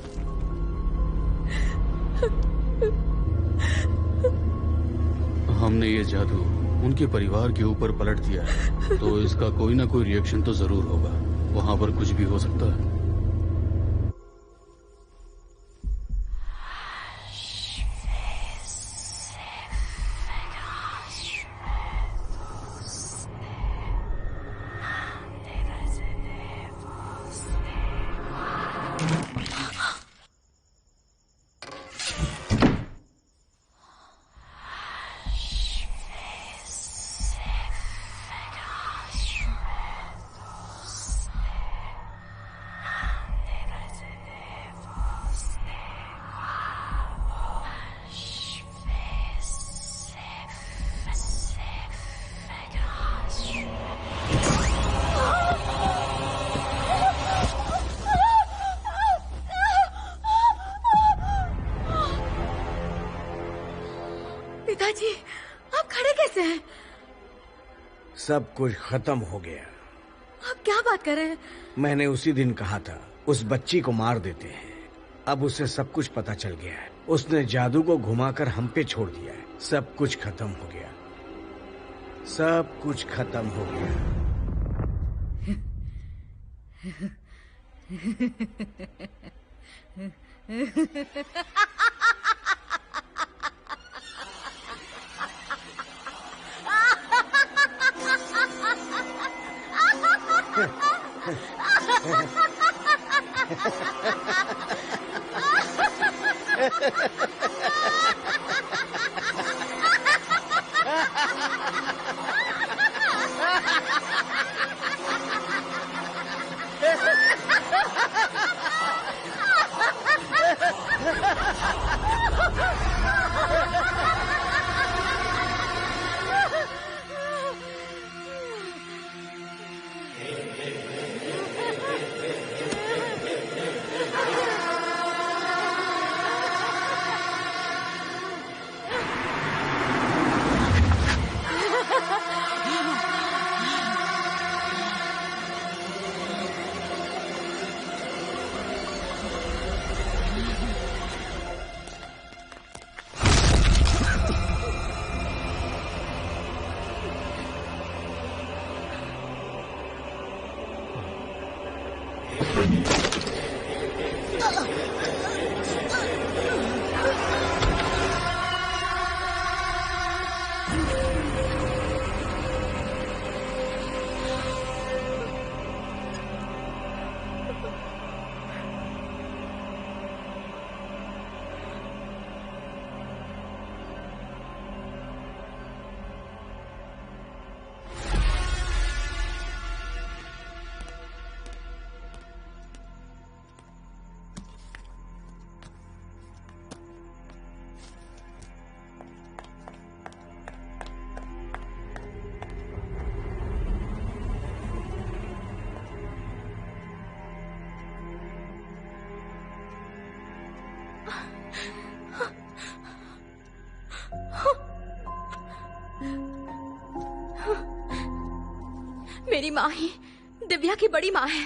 हमने ये जादू उनके परिवार के ऊपर पलट दिया है, तो इसका कोई ना कोई रिएक्शन तो जरूर होगा। वहां पर कुछ भी हो सकता है। पिताजी, आप खड़े कैसे हैं? सब कुछ खत्म हो गया। आप क्या बात कर रहे हैं? मैंने उसी दिन कहा था उस बच्ची को मार देते हैं। अब उसे सब कुछ पता चल गया है। उसने जादू को घुमाकर हम पे छोड़ दिया है। सब कुछ खत्म हो गया। सब कुछ खत्म हो गया। मेरी माँ ही दिव्या की बड़ी माँ है।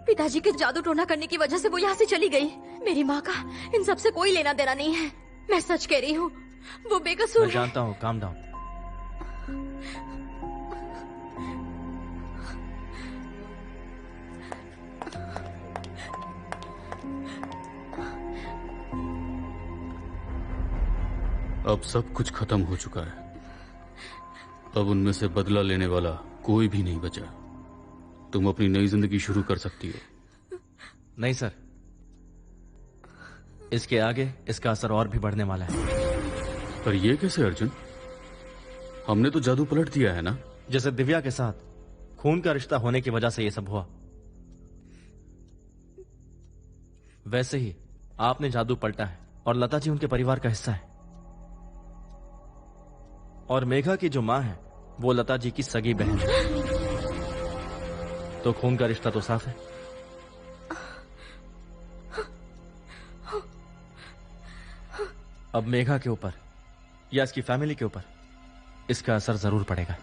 पिताजी के जादू टोना करने की वजह से वो यहाँ से चली गई। मेरी माँ का इन सब से कोई लेना देना नहीं है। मैं सच कह रही हूँ, वो बेकसूर मैं जानता हूँ। Calm down. अब सब कुछ खत्म हो चुका है। अब उनमें से बदला लेने वाला कोई भी नहीं बचा। तुम अपनी नई जिंदगी शुरू कर सकती हो। नहीं सर, इसके आगे इसका असर और भी बढ़ने वाला है। पर ये कैसे अर्जुन? हमने तो जादू पलट दिया है ना। जैसे दिव्या के साथ खून का रिश्ता होने की वजह से ये सब हुआ, वैसे ही आपने जादू पलटा है और लता जी उनके परिवार का हिस्सा है। और मेघा की जो मां है वो लता जी की सगी बहन है। तो खून का रिश्ता तो साफ है। अब मेघा के ऊपर या इसकी फैमिली के ऊपर इसका असर जरूर पड़ेगा।